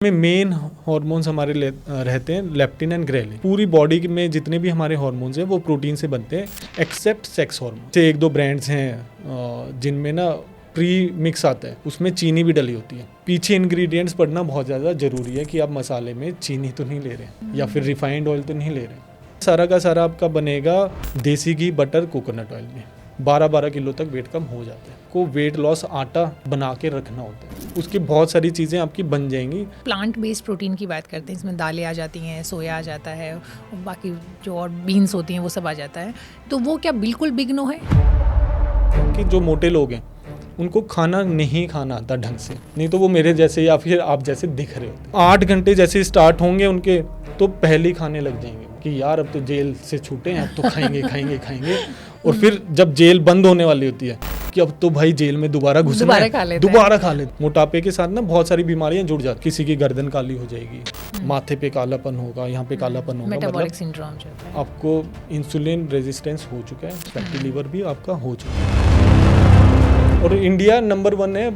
में main hormones हमारे रहते हैं लेप्टिन एंड ग्रेलिन। पूरी बॉडी में जितने भी हमारे हार्मोन्स हैं वो प्रोटीन से बनते हैं एक्सेप्ट सेक्स हार्मोन। से 1-2 ब्रांड्स हैं जिनमें ना प्री मिक्स आता है, उसमें चीनी भी डली होती है। पीछे इंग्रेडिएंट्स पढ़ना बहुत ज़्यादा ज़रूरी है कि आप मसाले में चीनी तो नहीं ले रहे या फिर रिफाइंड ऑयल तो नहीं ले रहे। सारा का सारा आपका बनेगा देसी घी, बटर, कोकोनट ऑयल में। 12-12 किलो तक वेट कम हो जाता है। को वेट लॉस आटा बना के रखना होता है, उसकी बहुत सारी चीज़ें आपकी बन जाएंगी। प्लांट बेस्ड प्रोटीन की बात करते हैं, इसमें दालें आ जाती हैं, सोया आ जाता है, और बाकी जो और बीन्स होती हैं वो सब आ जाता है। तो वो क्या बिल्कुल बिग नो है कि जो मोटे लोग हैं उनको खाना नहीं खाना आता ढंग से, नहीं तो वो मेरे जैसे या फिर आप जैसे दिख रहे होते। 8 घंटे जैसे स्टार्ट होंगे उनके तो पहले ही खाने लग जाएंगे कि यार अब तो जेल से छूटे हैं, अब तो खाएंगे खाएंगे खाएंगे। और फिर जब जेल बंद होने वाली होती है कि अब तो भाई जेल में दोबारा घुसना है, दोबारा खा लेते। मोटापे के साथ ना बहुत सारी बीमारियां जुड़ जाती। किसी की गर्दन काली हो जाएगी, माथे पे कालापन होगा, यहाँ पे कालापन होगा, मेटाबॉलिक सिंड्रोम जो है। आपको इंसुलिन रेजिस्टेंस हो चुका है, फैटी लीवर भी आपका हो चुका है। और इंडिया नंबर 1 है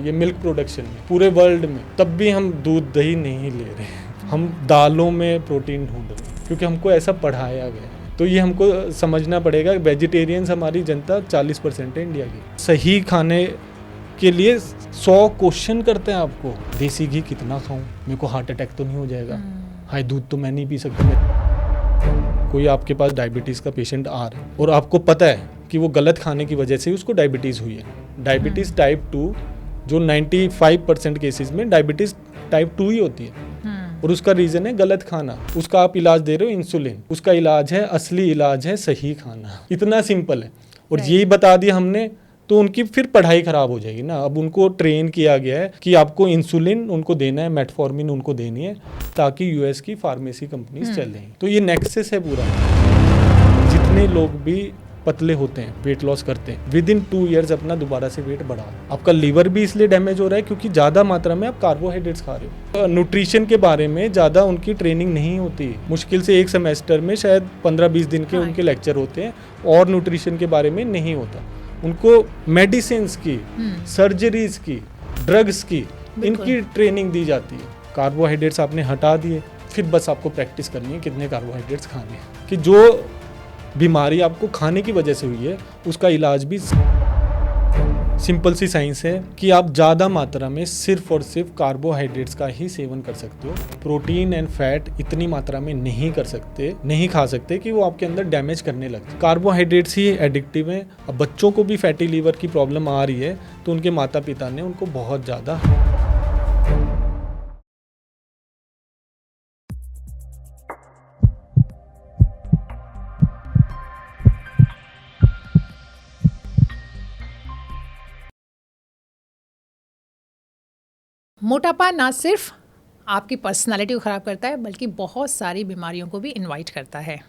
ये मिल्क प्रोडक्शन में पूरे वर्ल्ड में। तब भी हम दूध दही नहीं ले रहे हैं, हम दालों में प्रोटीन ढूंढ रहे हैं क्योंकि हमको ऐसा पढ़ाया गया है। तो ये हमको समझना पड़ेगा। वेजिटेरियंस हमारी जनता 40% है इंडिया की। सही खाने के लिए 100 क्वेश्चन करते हैं आपको। देसी घी कितना खाऊं, मेरे को हार्ट अटैक तो नहीं हो जाएगा, हाई दूध तो मैं नहीं पी सकता। कोई आपके पास डायबिटीज़ का पेशेंट आ रहा है और आपको पता है कि वो गलत खाने की वजह से उसको डायबिटीज़ हुई है। डायबिटीज़ टाइप 2 जो 95% केसेस में डायबिटीज़ टाइप 2 ही होती है और उसका रीज़न है गलत खाना। उसका आप इलाज दे रहे हो इंसुलिन, उसका इलाज है, असली इलाज है सही खाना। इतना सिंपल है। और यही बता दिया हमने तो उनकी फिर पढ़ाई ख़राब हो जाएगी ना। अब उनको ट्रेन किया गया है कि आपको इंसुलिन उनको देना है, मेटफॉर्मिन उनको देनी है ताकि यूएस की फार्मेसी कंपनीज चलें। तो ये नेक्सस है पूरा। जितने लोग भी पतले होते हैं, वेट लॉस करते हैं, विद इन 2 ईयर्स अपना दोबारा से वेट बढ़ा। आपका लीवर भी इसलिए डैमेज हो रहा है क्योंकि ज़्यादा मात्रा में आप कार्बोहाइड्रेट्स खा रहे हो। न्यूट्रिशन के बारे में ज़्यादा उनकी ट्रेनिंग नहीं होती। मुश्किल से एक सेमेस्टर में शायद 15-20 दिन के उनके लेक्चर होते हैं और न्यूट्रिशन के बारे में नहीं होता। उनको मेडिसिन की, सर्जरीज की, ड्रग्स की, इनकी ट्रेनिंग दी जाती है। कार्बोहाइड्रेट्स आपने हटा दिए, फिर बस आपको प्रैक्टिस करनी है कितने कार्बोहाइड्रेट्स खाने हैं। कि जो बीमारी आपको खाने की वजह से हुई है उसका इलाज भी सिंपल सी साइंस है कि आप ज़्यादा मात्रा में सिर्फ और सिर्फ कार्बोहाइड्रेट्स का ही सेवन कर सकते हो। प्रोटीन एंड फैट इतनी मात्रा में नहीं खा सकते कि वो आपके अंदर डैमेज करने लगते। कार्बोहाइड्रेट्स ही एडिक्टिव हैं। अब बच्चों को भी फैटी लीवर की प्रॉब्लम आ रही है तो उनके माता पिता ने उनको बहुत ज़्यादा मोटापा ना सिर्फ आपकी पर्सनालिटी को ख़राब करता है बल्कि बहुत सारी बीमारियों को भी इनवाइट करता है।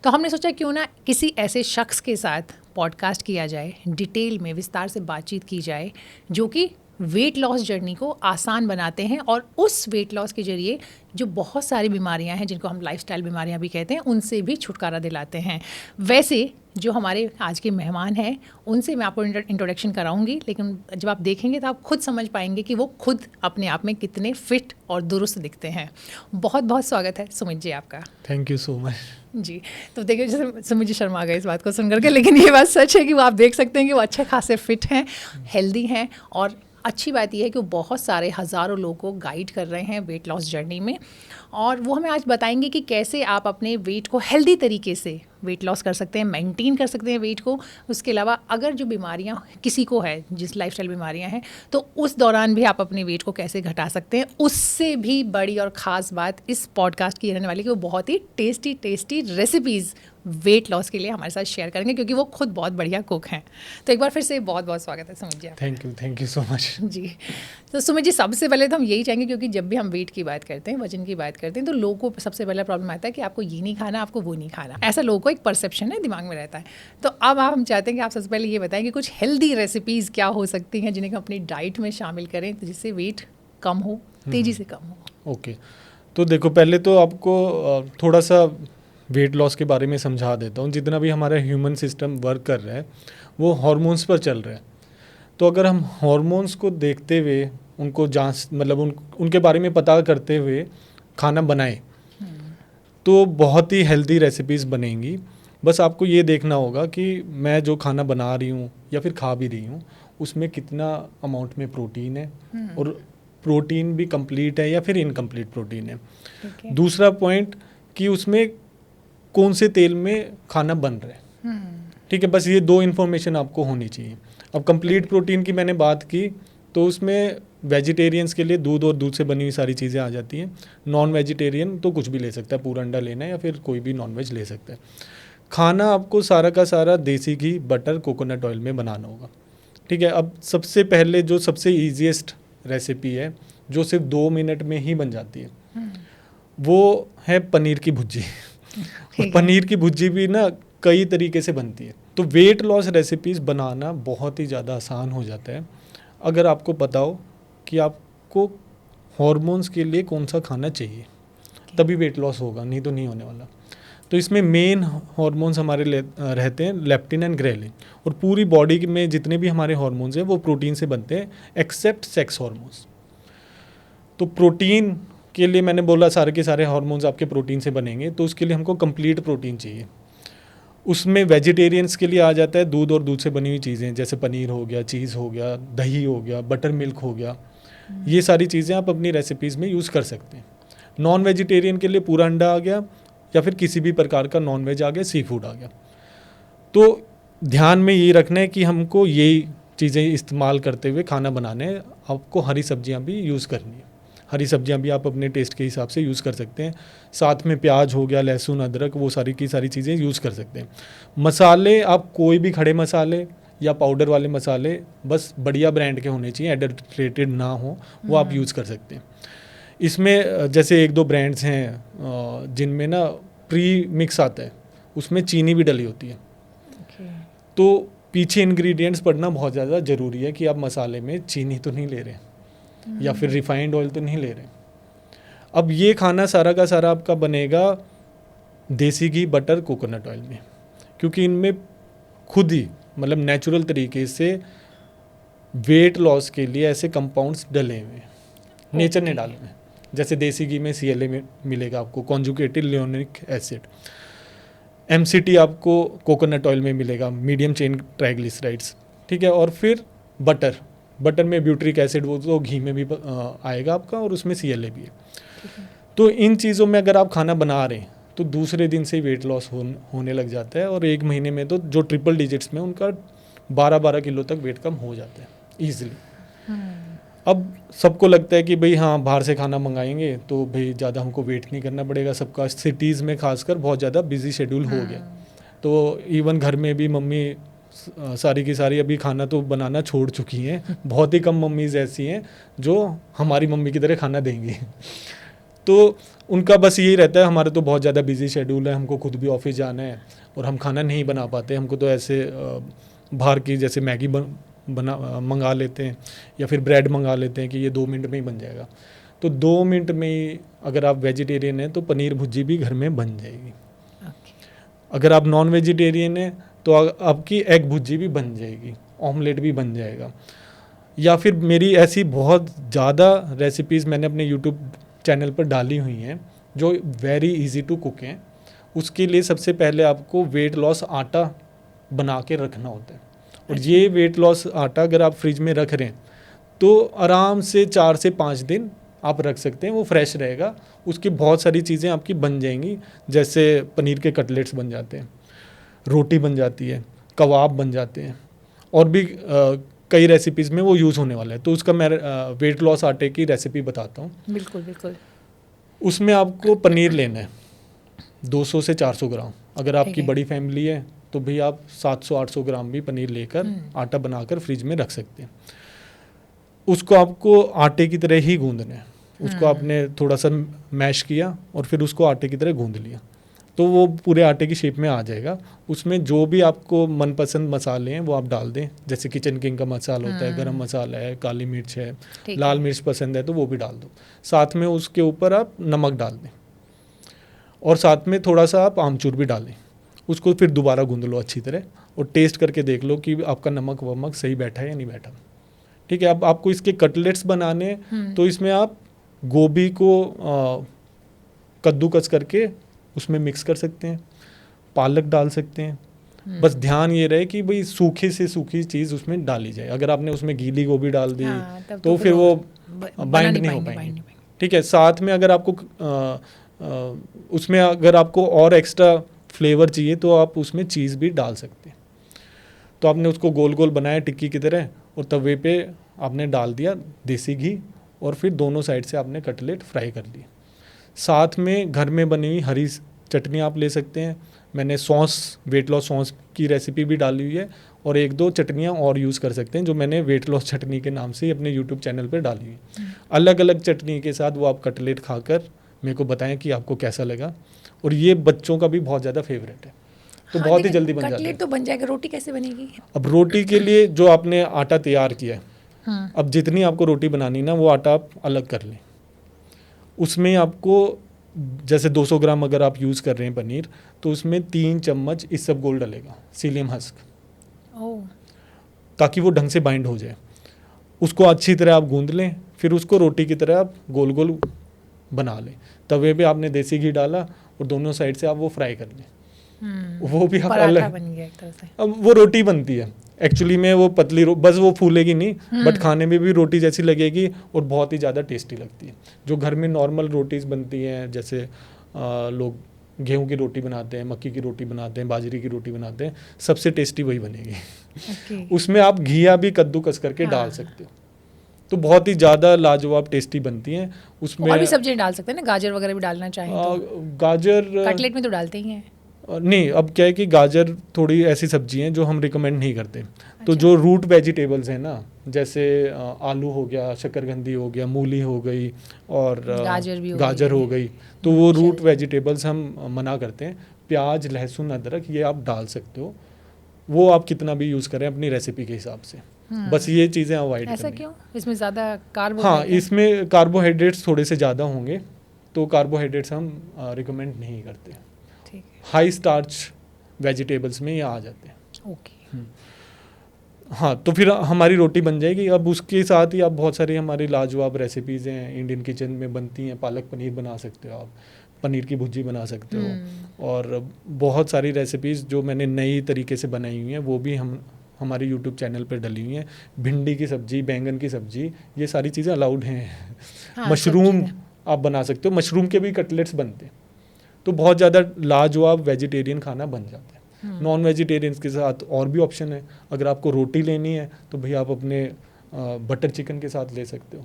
तो हमने सोचा क्यों ना किसी ऐसे शख्स के साथ पॉडकास्ट किया जाए, डिटेल में विस्तार से बातचीत की जाए जो कि वेट लॉस जर्नी को आसान बनाते हैं और उस वेट लॉस के ज़रिए जो बहुत सारी बीमारियां हैं जिनको हम लाइफस्टाइल बीमारियां भी कहते हैं उनसे भी छुटकारा दिलाते हैं। वैसे जो हमारे आज के मेहमान हैं उनसे मैं आपको इंट्रोडक्शन कराऊंगी, लेकिन जब आप देखेंगे तो आप खुद समझ पाएंगे कि वो खुद अपने आप में कितने फिट और दुरुस्त दिखते हैं। बहुत बहुत स्वागत है सुमित जी आपका। थैंक यू सो मच जी। तो देखिए जैसे सुमित जी शर्मा गए इस बात को सुन करके, लेकिन ये बात सच है कि वो आप देख सकते हैं कि वो अच्छे खासे फिट हैं, हेल्दी हैं और अच्छी बात यह है कि वो बहुत सारे हज़ारों लोगों को गाइड कर रहे हैं वेट लॉस जर्नी में। और वो हमें आज बताएंगे कि कैसे आप अपने वेट को हेल्दी तरीके से वेट लॉस कर सकते हैं, मेंटेन कर सकते हैं वेट को। उसके अलावा अगर जो बीमारियां किसी को है, जिस लाइफस्टाइल बीमारियां हैं, तो उस दौरान भी आप अपने वेट को कैसे घटा सकते हैं। उससे भी बड़ी और ख़ास बात इस पॉडकास्ट की रहने वाली कि वो बहुत ही टेस्टी रेसिपीज़ वेट लॉस के लिए हमारे साथ शेयर करेंगे क्योंकि वो खुद बहुत बढ़िया कुक हैं। तो एक बार फिर से बहुत बहुत स्वागत है Sumit ji. Thank you so much जी। तो सुमित जी सबसे पहले तो हम यही चाहेंगे क्योंकि जब भी हम वेट की बात करते हैं, वजन की बात करते हैं, तो लोगों को सबसे पहला प्रॉब्लम आता है कि आपको ये नहीं खाना, आपको वो नहीं खाना। ऐसा लोगों को एक परसेप्शन है, दिमाग में रहता है। तो अब हम चाहते हैं कि आप सबसे पहले ये बताएं कि कुछ हेल्दी रेसिपीज़ क्या हो सकती हैं जिन्हें हम अपनी डाइट में शामिल करें तो जिससे वेट कम हो, तेज़ी से कम हो। ओके, तो देखो पहले तो आपको थोड़ा सा वेट लॉस के बारे में समझा देता हूँ। जितना भी हमारा ह्यूमन सिस्टम वर्क कर रहा है वो हार्मोन्स पर चल रहा है। तो अगर हम हार्मोन्स को देखते हुए उनको जांच मतलब उनके बारे में पता करते हुए खाना बनाएं तो बहुत ही हेल्दी रेसिपीज़ बनेंगी। बस आपको ये देखना होगा कि मैं जो खाना बना रही हूँ या फिर खा भी रही हूँ उसमें कितना अमाउंट में प्रोटीन है और प्रोटीन भी कंप्लीट है या फिर इनकम्प्लीट प्रोटीन है। दूसरा पॉइंट कि उसमें कौन से तेल में खाना बन रहा है, ठीक है। बस ये 2 इन्फॉर्मेशन आपको होनी चाहिए। अब कंप्लीट प्रोटीन की मैंने बात की तो उसमें वेजिटेरियंस के लिए दूध और दूध से बनी हुई सारी चीज़ें आ जाती हैं। नॉन वेजिटेरियन तो कुछ भी ले सकता है, पूरा अंडा लेना है या फिर कोई भी नॉन वेज ले सकता है। खाना आपको सारा का सारा देसी घी, बटर, कोकोनट ऑयल में बनाना होगा, ठीक है। अब सबसे पहले जो सबसे ईजीएस्ट रेसिपी है जो सिर्फ 2 मिनट में ही बन जाती है वो है पनीर की भुर्जी। और पनीर की भुर्जी भी ना कई तरीके से बनती है। तो वेट लॉस रेसिपीज़ बनाना बहुत ही ज़्यादा आसान हो जाता है अगर आपको पता हो कि आपको हॉर्मोन्स के लिए कौन सा खाना चाहिए, तभी वेट लॉस होगा, नहीं तो नहीं होने वाला। तो इसमें मेन हॉर्मोन्स हमारे रहते हैं लेप्टिन एंड ग्रेलिन, और पूरी बॉडी में जितने भी हमारे हॉर्मोन्स हैं वो प्रोटीन से बनते हैं एक्सेप्ट सेक्स हॉर्मोन्स। तो प्रोटीन के लिए मैंने बोला सारे के सारे हार्मोन्स आपके प्रोटीन से बनेंगे, तो उसके लिए हमको कंप्लीट प्रोटीन चाहिए। उसमें वेजिटेरियंस के लिए आ जाता है दूध और दूध से बनी हुई चीज़ें, जैसे पनीर हो गया, चीज़ हो गया, दही हो गया, बटर मिल्क हो गया। ये सारी चीज़ें आप अपनी रेसिपीज़ में यूज़ कर सकते हैं। नॉन वेजिटेरियन के लिए पूरा अंडा आ गया या फिर किसी भी प्रकार का नॉन वेज आ गया, सी फूड आ गया। तो ध्यान में ये रखना है कि हमको यही चीज़ें इस्तेमाल करते हुए खाना बनाने हैं। आपको हरी सब्जियां भी यूज़ करनी है। हरी सब्जियां भी आप अपने टेस्ट के हिसाब से यूज़ कर सकते हैं। साथ में प्याज हो गया, लहसुन, अदरक, वो सारी की सारी चीज़ें यूज़ कर सकते हैं। मसाले आप कोई भी खड़े मसाले या पाउडर वाले मसाले बस बढ़िया ब्रांड के होने चाहिए, एडल्ट्रेटेड ना हो, वो आप यूज़ कर सकते हैं। इसमें जैसे 1-2 ब्रांड्स हैं जिनमें ना प्री मिक्स आता है, उसमें चीनी भी डली होती है। तो पीछे इंग्रेडिएंट्स पढ़ना बहुत ज़्यादा ज़रूरी है कि आप मसाले में चीनी तो नहीं ले रहे या फिर रिफाइंड ऑयल तो नहीं ले रहे। अब ये खाना सारा का सारा आपका बनेगा देसी घी, बटर, कोकोनट ऑयल में, क्योंकि इनमें खुद ही मतलब नेचुरल तरीके से वेट लॉस के लिए ऐसे कंपाउंड्स डले हुए हैं, नेचर ने डाले हुए हैं। जैसे देसी घी में CLA में मिलेगा आपको, कॉन्जुगेटेड लियोनिक एसिड। MCT आपको कोकोनट ऑयल में मिलेगा, मीडियम चेन ट्राइग्लिसराइड्स, ठीक है। और फिर बटर में ब्यूट्रिक एसिड, वो तो घी में भी आएगा आपका, और उसमें CLA भी है। तो इन चीज़ों में अगर आप खाना बना रहे हैं तो दूसरे दिन से ही वेट लॉस होने लग जाता है, और 1 महीने में तो जो ट्रिपल डिजिट्स में उनका 12-12 किलो तक वेट कम हो जाता है ईजिली। अब सबको लगता है कि भाई हाँ बाहर से खाना मंगाएंगे तो भाई ज़्यादा हमको वेट नहीं करना पड़ेगा। सबका सिटीज़ में खासकर बहुत ज़्यादा बिजी शेड्यूल हो गया, तो इवन घर में भी मम्मी सारी की सारी अभी खाना तो बनाना छोड़ चुकी हैं। बहुत ही कम मम्मीज़ ऐसी हैं जो हमारी मम्मी की तरह खाना देंगी। तो उनका बस यही रहता है हमारा तो बहुत ज़्यादा बिजी शेड्यूल है, हमको खुद भी ऑफिस जाना है और हम खाना नहीं बना पाते, हमको तो ऐसे बाहर की जैसे मैगी मंगा लेते हैं या फिर ब्रेड मंगा लेते हैं कि ये 2 मिनट में ही बन जाएगा। तो 2 मिनट में ही अगर आप वेजिटेरियन हैं तो पनीर भुर्जी भी घर में बन जाएगी। अगर आप नॉन वेजिटेरियन हैं तो आपकी एग भुर्जी भी बन जाएगी, ऑमलेट भी बन जाएगा। या फिर मेरी ऐसी बहुत ज़्यादा रेसिपीज़ मैंने अपने यूट्यूब चैनल पर डाली हुई हैं जो वेरी इजी टू कुक हैं। उसके लिए सबसे पहले आपको वेट लॉस आटा बना के रखना होता है, और ये वेट लॉस आटा अगर आप फ्रिज में रख रहे हैं तो आराम से 4 से 5 दिन आप रख सकते हैं, वो फ्रेश रहेगा। उसकी बहुत सारी चीज़ें आपकी बन जाएंगी, जैसे पनीर के कटलेट्स बन जाते हैं, रोटी बन जाती है, कबाब बन जाते हैं, और भी कई रेसिपीज़ में वो यूज़ होने वाला है। तो उसका मैं वेट लॉस आटे की रेसिपी बताता हूँ। बिल्कुल बिल्कुल। उसमें आपको पनीर लेना है 200 से 400 ग्राम। अगर आपकी बड़ी फैमिली है तो भी आप 700-800 ग्राम भी पनीर लेकर आटा बनाकर फ्रिज में रख सकते हैं। उसको आपको आटे की तरह ही गूंदना है। उसको आपने थोड़ा सा मैश किया और फिर उसको आटे की तरह गूंद लिया, तो वो पूरे आटे की शेप में आ जाएगा। उसमें जो भी आपको मनपसंद मसाले हैं वो आप डाल दें, जैसे किचन किंग का मसाला होता है, गरम मसाला है, काली मिर्च है, लाल मिर्च पसंद है तो वो भी डाल दो। साथ में उसके ऊपर आप नमक डाल दें और साथ में थोड़ा सा आप आमचूर भी डालें। उसको फिर दोबारा गूंद लो अच्छी तरह और टेस्ट करके देख लो कि आपका नमक वमक सही बैठा है या नहीं बैठा, ठीक है। अब आपको इसके कटलेट्स बनाने तो इसमें आप गोभी को कद्दूकस करके उसमें मिक्स कर सकते हैं, पालक डाल सकते हैं। बस ध्यान ये रहे कि भाई सूखी से सूखी चीज़ उसमें डाली जाए। अगर आपने उसमें गीली गोभी डाल दी तो फिर वो बाइंड नहीं हो पाएंगे। ठीक है। साथ में अगर आपको उसमें अगर आपको और एक्स्ट्रा फ्लेवर चाहिए तो आप उसमें चीज़ भी डाल सकते हैं। तो आपने उसको गोल गोल बनाया टिक्की की तरह और तवे पे आपने डाल दिया देसी घी और फिर दोनों साइड से आपने कटलेट फ्राई कर लिए। साथ में घर में बनी हुई हरी चटनी आप ले सकते हैं। मैंने सॉस, वेट लॉस सॉस की रेसिपी भी डाली हुई है और एक दो चटनियाँ और यूज़ कर सकते हैं जो मैंने वेट लॉस चटनी के नाम से ही अपने यूट्यूब चैनल पर डाली हुई है। अलग अलग चटनी के साथ वो आप कटलेट खाकर मेरे को बताएं कि आपको कैसा लगा। और ये बच्चों का भी बहुत ज़्यादा फेवरेट है, तो बहुत ही जल्दी बन जाता है। कटलेट तो बन जाएगा, रोटी कैसे बनेगी? अब रोटी के लिए जो आपने आटा तैयार किया है, अब जितनी आपको रोटी बनानी ना वो आटा आप अलग कर लें। उसमें आपको जैसे 200 ग्राम अगर आप यूज़ कर रहे हैं पनीर तो उसमें 3 चम्मच इसबगोल डलेगा, सीलियम हस्क, ताकि वो ढंग से बाइंड हो जाए। उसको अच्छी तरह आप गूंद लें, फिर उसको रोटी की तरह आप गोल गोल बना लें। तवे पे आपने देसी घी डाला और दोनों साइड से आप वो फ्राई कर लें। वो भी आप अलग बन गया एक तरह से। अब वो रोटी बनती है एक्चुअली में, वो पतली बस वो फूलेगी नहीं बट खाने में भी रोटी जैसी लगेगी और बहुत ही ज़्यादा टेस्टी लगती है। जो घर में नॉर्मल रोटीज़ बनती हैं, जैसे लोग गेहूं की रोटी बनाते हैं, मक्की की रोटी बनाते हैं, बाजरे की रोटी बनाते हैं, सबसे टेस्टी वही बनेगी। उसमें आप घिया भी कद्दूकस करके डाल सकते हो तो बहुत ही ज़्यादा लाजवाब टेस्टी बनती हैं। उसमें और भी सब्जियां डाल सकते हैं ना, गाजर वगैरह भी डालना चाहें तो? गाजर कटलेट में तो डालते ही हैं। नहीं, अब क्या है कि गाजर थोड़ी ऐसी सब्जी हैं जो हम रिकमेंड नहीं करते। तो जो रूट वेजिटेबल्स हैं ना, जैसे आलू हो गया, शकरकंदी हो गया, मूली हो गई और गाजर हो गई, तो वो रूट वेजिटेबल्स हम मना करते हैं। प्याज, लहसुन, अदरक ये आप डाल सकते हो, वो आप कितना भी यूज़ करें अपनी रेसिपी के हिसाब से। बस ये चीज़ें अवॉइड ऐसा क्यों? इसमें ज़्यादा हाँ, इसमें कार्बोहाइड्रेट्स थोड़े से ज़्यादा होंगे तो कार्बोहाइड्रेट्स हम रिकमेंड नहीं करते। हाई स्टार्च वेजिटेबल्स में ये आ जाते हैं। ओके। हाँ, तो फिर हमारी रोटी बन जाएगी। अब उसके साथ ही आप बहुत सारी हमारी लाजवाब रेसिपीज़ हैं इंडियन किचन में बनती हैं। पालक पनीर बना सकते हो आप, पनीर की भुर्जी बना सकते हो और बहुत सारी रेसिपीज़ जो मैंने नई तरीके से बनाई हुई हैं वो भी हमारे यूट्यूब चैनल पर डली हुई हैं। भिंडी की सब्ज़ी, बैंगन की सब्ज़ी, ये सारी चीज़ें अलाउड हैं। हाँ, मशरूम आप बना सकते हो, मशरूम के भी कटलेट्स बनते हैं। तो बहुत ज़्यादा लाजवाब वेजिटेरियन खाना बन जाता है। नॉन वेजिटेरियंस के साथ और भी ऑप्शन है। अगर आपको रोटी लेनी है तो भैया आप अपने बटर चिकन के साथ ले सकते हो,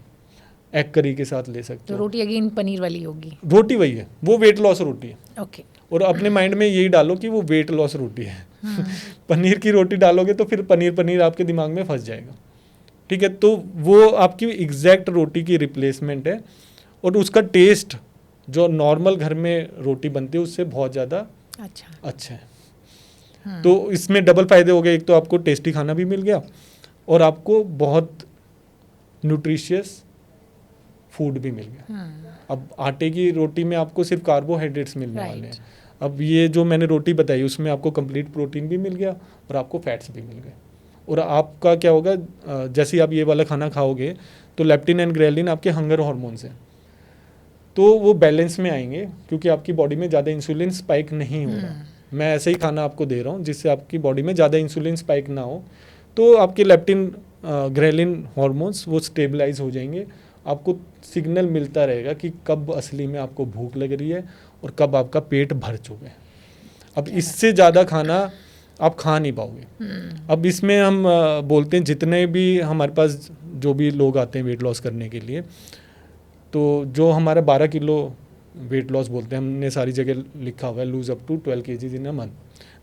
एग करी के साथ ले सकते हो। रोटी अगेन पनीर वाली होगी? रोटी वही है, वो वेट लॉस रोटी है। ओके। और अपने माइंड में यही डालो कि वो वेट लॉस रोटी है। पनीर की रोटी डालोगे तो फिर पनीर आपके दिमाग में फंस जाएगा। ठीक है, तो वो आपकी एग्जैक्ट रोटी की रिप्लेसमेंट है और उसका टेस्ट जो नॉर्मल घर में रोटी बनती है उससे बहुत ज़्यादा अच्छा है। तो इसमें डबल फायदे हो गए। एक तो आपको टेस्टी खाना भी मिल गया और आपको बहुत न्यूट्रिशियस फूड भी मिल गया। अब आटे की रोटी में आपको सिर्फ कार्बोहाइड्रेट्स मिलने वाले हैं। अब ये जो मैंने रोटी बताई उसमें आपको कंप्लीट प्रोटीन भी मिल गया और आपको फैट्स भी मिल गए। और आपका क्या होगा, जैसे आप ये वाला खाना खाओगे तो लेप्टिन एंड ग्रेलिन आपके हंगर हार्मोन्स हैं, तो वो बैलेंस में आएंगे क्योंकि आपकी बॉडी में ज़्यादा इंसुलिन स्पाइक नहीं हो रहा। मैं ऐसे ही खाना आपको दे रहा हूँ जिससे आपकी बॉडी में ज़्यादा इंसुलिन स्पाइक ना हो, तो आपके लेप्टिन ग्रेलिन हार्मोन्स वो स्टेबलाइज हो जाएंगे। आपको सिग्नल मिलता रहेगा कि कब असली में आपको भूख लग रही है और कब आपका पेट भर चुका है। अब इससे ज़्यादा खाना आप खा नहीं पाओगे। अब इसमें हम बोलते हैं जितने भी हमारे पास जो भी लोग आते हैं वेट लॉस करने के लिए, तो जो हमारा 12 किलो वेट लॉस बोलते हैं, हमने सारी जगह लिखा हुआ है lose up to 12 kg in a month,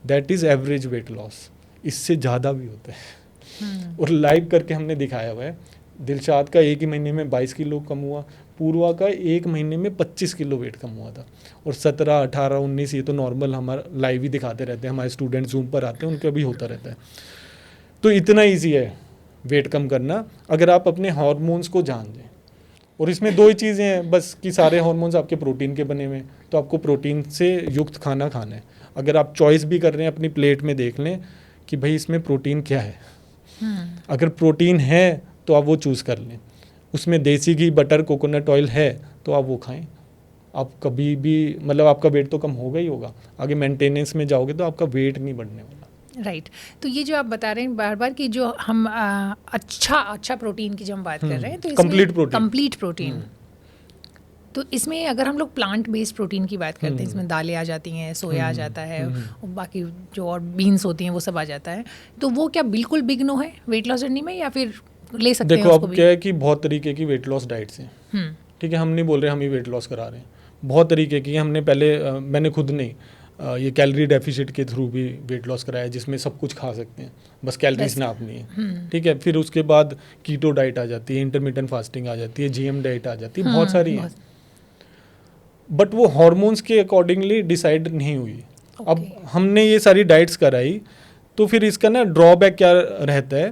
that is average weight loss. इससे ज़्यादा भी होता है और लाइव करके हमने दिखाया हुआ है। दिलशाद का एक ही महीने में 22 किलो कम हुआ, पूर्वा का एक महीने में 25 किलो वेट कम हुआ था और 17, 18, 19 ये तो नॉर्मल हमारा लाइव ही दिखाते रहते हैं। हमारे स्टूडेंट जूम पर आते हैं, उनका भी होता रहता है। तो इतना ईजी है वेट कम करना अगर आप अपने हार्मोन्स को जान लें। और इसमें दो ही चीज़ें हैं बस कि सारे हार्मोन्स आपके प्रोटीन के बने हुए हैं, तो आपको प्रोटीन से युक्त खाना खाना है। अगर आप चॉइस भी कर रहे हैं अपनी प्लेट में देख लें कि भाई इसमें प्रोटीन क्या है। अगर प्रोटीन है तो आप वो चूज़ कर लें। उसमें देसी घी, बटर, कोकोनट ऑयल है तो आप वो खाएं। आप कभी भी मतलब आपका वेट तो कम होगा ही होगा, आगे मेंटेनेंस में जाओगे तो आपका वेट नहीं बढ़ने वाला। राइट तो ये जो आप बता रहे हैं बार बार कि जो हम अच्छा प्रोटीन की जो हम बात कर रहे हैं तो इसमें कंप्लीट प्रोटीन तो इसमें अगर हम लोग प्लांट बेस्ड प्रोटीन की बात करते हैं, इसमें दालें आ जाती हैं, सोया आ जाता है और बाकी जो और बीन्स होती हैं वो सब आ जाता है, तो वो क्या बिल्कुल बिग नो है वेट लॉस जर्नी में या फिर ले सकते हैं देखो उसको अब भी? क्या है कि बहुत तरीके की वेट लॉस डाइट्स हैं, ठीक है, हम नहीं बोल रहे हम ही वेट लॉस करा रहे हैं, बहुत तरीके की। हमने पहले मैंने खुद नहीं ये कैलोरी डेफिसिट के थ्रू भी वेट लॉस कराया, जिसमें सब कुछ खा सकते हैं, बस कैलोरीज नापनी है, ठीक है। फिर उसके बाद कीटो डाइट आ जाती है, इंटरमिटेंट फास्टिंग आ जाती है, जीएम डाइट आ जाती है, बहुत सारी है, बट वो हार्मोन्स के अकॉर्डिंगली डिसाइड नहीं हुई। अब हमने ये सारी डाइट्स कराई तो फिर इसका ना ड्रॉबैक क्या रहता है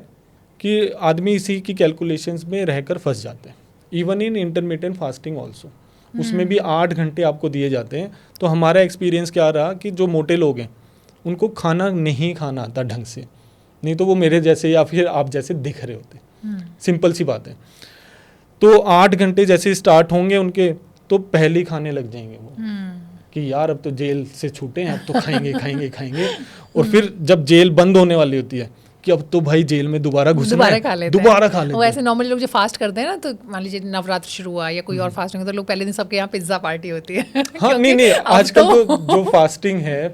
कि आदमी इसी की कैलकुलेशंस में रहकर फंस जाते हैं। Even in intermittent fasting also, उसमें भी 8 घंटे आपको दिए जाते हैं। तो हमारा एक्सपीरियंस क्या रहा कि जो मोटे लोग हैं उनको खाना नहीं खाना आता ढंग से, नहीं तो वो मेरे जैसे या फिर आप जैसे दिख रहे होते, सिंपल सी बात है। तो 8 घंटे जैसे स्टार्ट होंगे उनके तो पहले ही खाने लग जाएंगे वो कि यार अब तो जेल से छूटे हैं, अब तो खाएंगे खाएंगे खाएंगे। और फिर जब जेल बंद होने वाली होती है कि अब तो भाई जेल में दोबारा घुसना है, दोबारा खा लेते हैं। वो ऐसे नॉर्मली लोग जो फास्ट करते हैं ना, तो मान लीजिए नवरात्र शुरू हुआ या कोई और फास्टिंग तो लोग पहले दिन सबके यहाँ पिज्जा पार्टी होती है। हाँ नहीं आजकल तो जो फास्टिंग है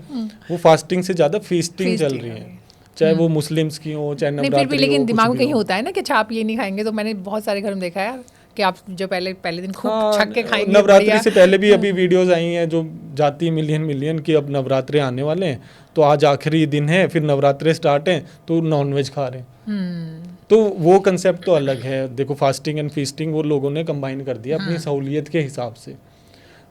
वो फास्टिंग से ज्यादा फीस्टिंग चल रही है, चाहे वो मुस्लिम्स की हो चाहे नवरात्रि हो। लेकिन दिमाग में कहीं होता है ना कि अच्छा आप ये नहीं खाएंगे, तो मैंने बहुत सारे घर में देखा है कि आप जो पहले दिन खूब छक के खाएंगे। नवरात्रि से पहले भी अभी वीडियोस आई हैं जो जाती है मिलियन कि अब नवरात्रे आने वाले हैं, तो आज आखिरी दिन है, फिर नवरात्रे स्टार्ट हैं तो नॉनवेज खा रहे हैं। तो वो कंसेप्ट तो अलग है। देखो फास्टिंग एंड फीस्टिंग वो लोगों ने कंबाइन कर दिया अपनी सहूलियत के हिसाब से,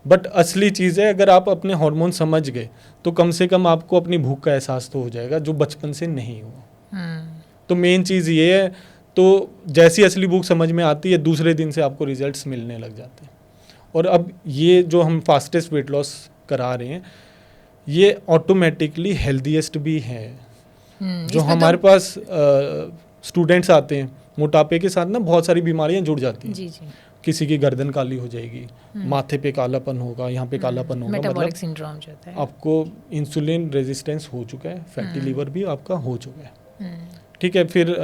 बट असली चीज़ है अगर आप अपने हार्मोन समझ गए तो कम से कम आपको अपनी भूख का एहसास तो हो जाएगा जो बचपन से नहीं हुआ। तो मेन चीज़ ये है, तो जैसी असली भूख समझ में आती है दूसरे दिन से आपको रिजल्ट्स मिलने लग जाते हैं। और अब ये जो हम फास्टेस्ट वेट लॉस करा रहे हैं ये ऑटोमेटिकली हेल्दीएस्ट भी है। जो हमारे पास स्टूडेंट्स आते हैं मोटापे के साथ ना बहुत सारी बीमारियां जुड़ जाती हैं। जी जी। किसी की गर्दन काली हो जाएगी, माथे पे कालापन होगा, यहाँ पे कालापन होगा, मेटाबॉलिक सिंड्रोम जो होता है, आपको इंसुलिन रेजिस्टेंस हो चुका है, फैटी लिवर भी आपका हो चुका है, ठीक है। फिर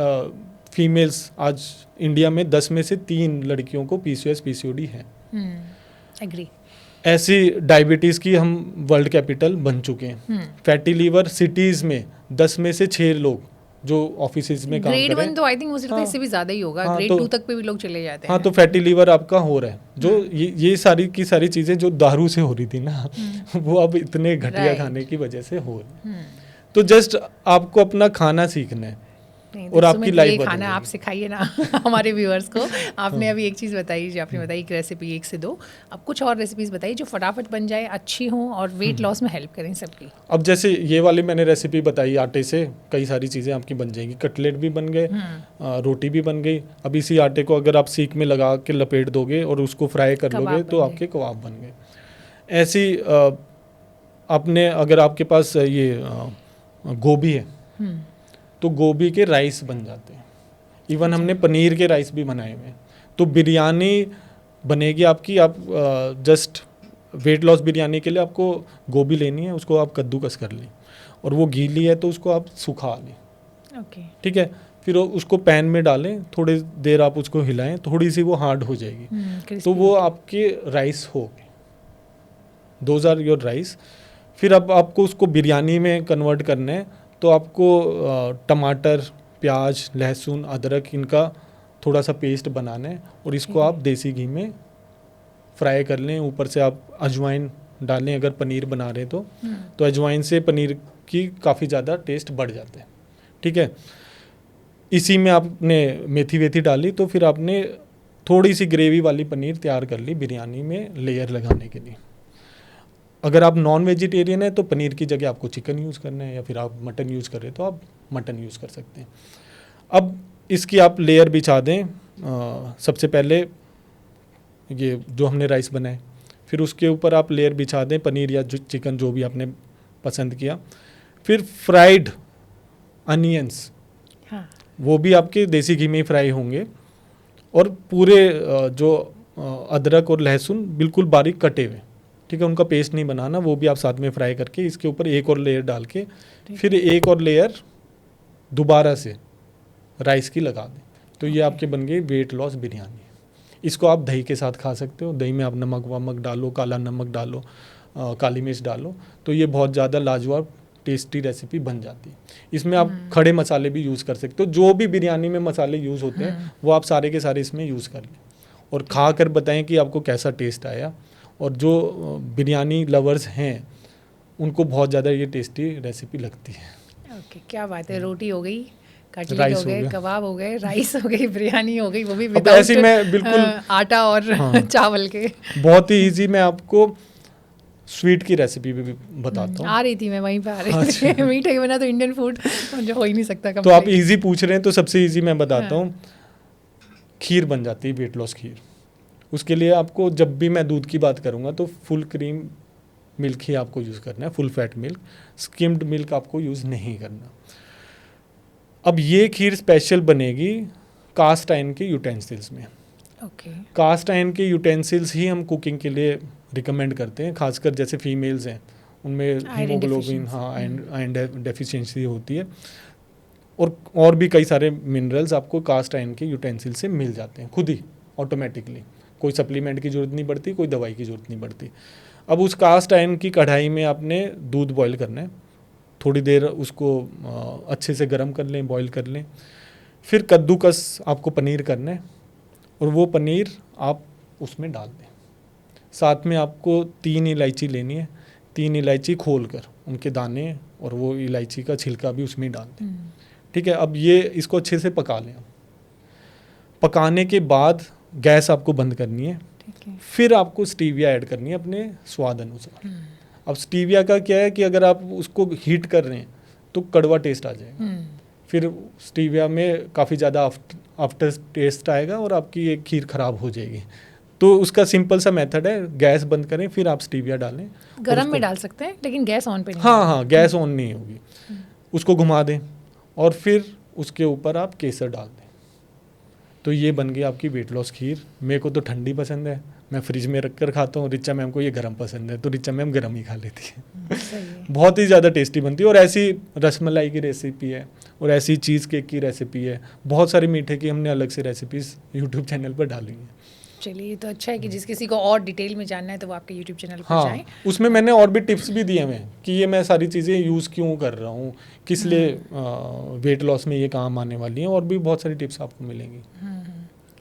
फीमेल्स आज इंडिया में 10 में से 3 लड़कियों को PCOS PCOD है। एग्री। ऐसी डायबिटीज़ की हम वर्ल्ड कैपिटल बन चुके हैं। फैटी लीवर सिटीज़ में 10 में से 6 लोग जो ऑफिसेज में काम कर रहे हैं। ग्रेड 1 तो आई थिंक मुझे लगता है इससे भी ज़्यादा ही होगा, ग्रेड 2 तक पे भी लोग चले जाते हैं। हाँ तो फैटी लीवर आपका हो रहा है। जो ये सारी की सारी चीज़ें जो दारू से हो रही थी ना वो अब इतने घटिया खाने की वजह से हो रही। तो जस्ट आपको अपना खाना सीखना है और आपकी लाइफ खाना आप सिखाइए ना हमारे व्यूअर्स को। आपने अभी एक चीज़ बताई, जो आपने बताई एक रेसिपी 1 से 2, अब कुछ और रेसिपीज बताइए जो फटाफट बन जाए, अच्छी हो और वेट लॉस में हेल्प करें सबकी। अब जैसे ये वाली मैंने रेसिपी बताई, आटे से कई सारी चीज़ें आपकी बन जाएंगी। कटलेट भी बन गए, रोटी भी बन गई। अब इसी आटे को अगर आप सीख में लगा के लपेट दोगे और उसको फ्राई कर लोगे तो आपके कबाब बन गए। ऐसी आपने अगर आपके पास ये गोभी है तो गोभी के राइस बन जाते हैं। इवन हमने पनीर के राइस भी बनाए हुए हैं। तो बिरयानी बनेगी आपकी। आप जस्ट वेट लॉस बिरयानी के लिए आपको गोभी लेनी है, उसको आप कद्दूकस कर लें और वो गीली है तो उसको आप सुखा लें, ओके ठीक है। फिर उसको पैन में डालें, थोड़ी देर आप उसको हिलाएं, थोड़ी सी वो हार्ड हो जाएगी तो वो आपके राइस हो गए। Those are your rice. फिर अब आपको उसको बिरयानी में कन्वर्ट करना है तो आपको टमाटर, प्याज, लहसुन, अदरक इनका थोड़ा सा पेस्ट बनाना है और इसको आप देसी घी में फ्राई कर लें। ऊपर से आप अजवाइन डालें अगर पनीर बना रहे तो अजवाइन से पनीर की काफ़ी ज़्यादा टेस्ट बढ़ जाता है, ठीक है। इसी में आपने मेथी वेथी डाली तो फिर आपने थोड़ी सी ग्रेवी वाली पनीर तैयार कर ली बिरयानी में लेयर लगाने के लिए। अगर आप नॉन वेजिटेरियन है तो पनीर की जगह आपको चिकन यूज़ करना है, या फिर आप मटन यूज़ कर रहे हैं तो आप मटन यूज़ कर सकते हैं। अब इसकी आप लेयर बिछा दें। सबसे पहले ये जो हमने राइस बनाए, फिर उसके ऊपर आप लेयर बिछा दें पनीर या चिकन जो भी आपने पसंद किया। फिर फ्राइड अनियंस, वो भी आपके देसी घी में ही फ्राई होंगे और पूरे जो अदरक और लहसुन बिल्कुल बारीक कटे हुए, ठीक है, उनका पेस्ट नहीं बनाना, वो भी आप साथ में फ्राई करके इसके ऊपर एक और लेयर डाल के फिर एक और लेयर दोबारा से राइस की लगा दें। तो ये आपके बन गई वेट लॉस बिरयानी। इसको आप दही के साथ खा सकते हो, दही में आप नमक वमक डालो, काला नमक डालो, काली मिर्च डालो, तो ये बहुत ज़्यादा लाजवाब टेस्टी रेसिपी बन जाती है। इसमें आप खड़े मसाले भी यूज़ कर सकते हो, जो भी बिरयानी में मसाले यूज़ होते हैं वो आप सारे के सारे इसमें यूज़ कर लें और खा कर बताएं कि आपको कैसा टेस्ट आया। और जो बिरयानी लवर्स हैं उनको बहुत ज़्यादा ये टेस्टी रेसिपी लगती है। ओके, क्या बात है। रोटी हो गई, कटलेट राइस हो हो गए, गया। कबाब हो गए, राइस हो गई, बिरयानी हो गई, वो भी अब ऐसे विदाउट मैं बिल्कुल आटा और हाँ। चावल के। बहुत ही इजी मैं आपको स्वीट की रेसिपी भी बताता हूँ। आ रही थी मैं वहीं पे आ रही थी। मीठे के बिना तो इंडियन फूड जो हो ही नहीं सकता। तो आप इजी पूछ रहे हैं तो सबसे इजी मैं बताता हूँ। खीर बन जाती है, वेट लॉस खीर। उसके लिए आपको जब भी मैं दूध की बात करूँगा तो फुल क्रीम मिल्क ही आपको यूज़ करना है, full fat milk. Skimmed milk आपको यूज़ नहीं करना। अब ये खीर स्पेशल बनेगी कास्ट आयरन के यूटेंसिल्स में। ओके। कास्ट आयरन के यूटेंसिल्स ही हम कुकिंग के लिए रिकमेंड करते हैं, खासकर जैसे फीमेल्स हैं उनमें हीमोग्लोबिन, हाँ, आयरन डेफिशिएंसी होती है। और भी कई सारे मिनरल्स आपको कास्ट आयरन के यूटेंसिल से मिल जाते हैं खुद ही ऑटोमेटिकली। कोई सप्लीमेंट की ज़रूरत नहीं पड़ती, कोई दवाई की ज़रूरत नहीं पड़ती। अब उस कास्ट आयरन की कढ़ाई में आपने दूध बॉईल करना है, थोड़ी देर उसको अच्छे से गर्म कर लें, बॉईल कर लें। फिर कद्दूकस आपको पनीर करना है और वो पनीर आप उसमें डाल दें। साथ में आपको 3 इलायची लेनी है, 3 इलायची खोल कर उनके दाने और वो इलायची का छिलका भी उसमें डाल दें। ठीक है, अब ये इसको अच्छे से पका लें। पकाने के बाद गैस आपको बंद करनी है। फिर आपको स्टीविया ऐड करनी है अपने स्वाद अनुसार। अब स्टीविया का क्या है कि अगर आप उसको हीट कर रहे हैं तो कड़वा टेस्ट आ जाएगा। फिर स्टीविया में काफ़ी ज़्यादा आफ्टर टेस्ट आएगा और आपकी ये खीर ख़राब हो जाएगी। तो उसका सिंपल सा मेथड है, गैस बंद करें फिर आप स्टीविया डालें। गरम में डाल सकते हैं लेकिन गैस ऑन पे नहीं। हाँ, गैस ऑन नहीं होगी। उसको घुमा दें और फिर उसके ऊपर आप केसर डाल दें। तो ये बन गई आपकी वेट लॉस खीर। मेरे को तो ठंडी पसंद है, मैं फ्रिज में रख कर खाता हूँ। रिचा मैम को ये गर्म पसंद है तो रिचा मैम गर्म ही खा लेती है। बहुत ही ज़्यादा टेस्टी बनती है। और ऐसी रसमलाई की रेसिपी है और ऐसी चीज़ केक की रेसिपी है, बहुत सारी मीठे की हमने अलग से रेसिपीज़ यूट्यूब चैनल पर डाली हैं। चलिए, तो अच्छा है कि जिस किसी को और डिटेल में जानना है तो वो आपके यूट्यूब चैनल पर हाँ, जाएं। उसमें मैंने और भी टिप्स भी दिए हैं कि ये मैं सारी चीज़ें यूज़ क्यों कर रहा हूँ, किस लिए वेट लॉस में ये काम आने वाली हैं, और भी बहुत सारी टिप्स आपको मिलेंगी।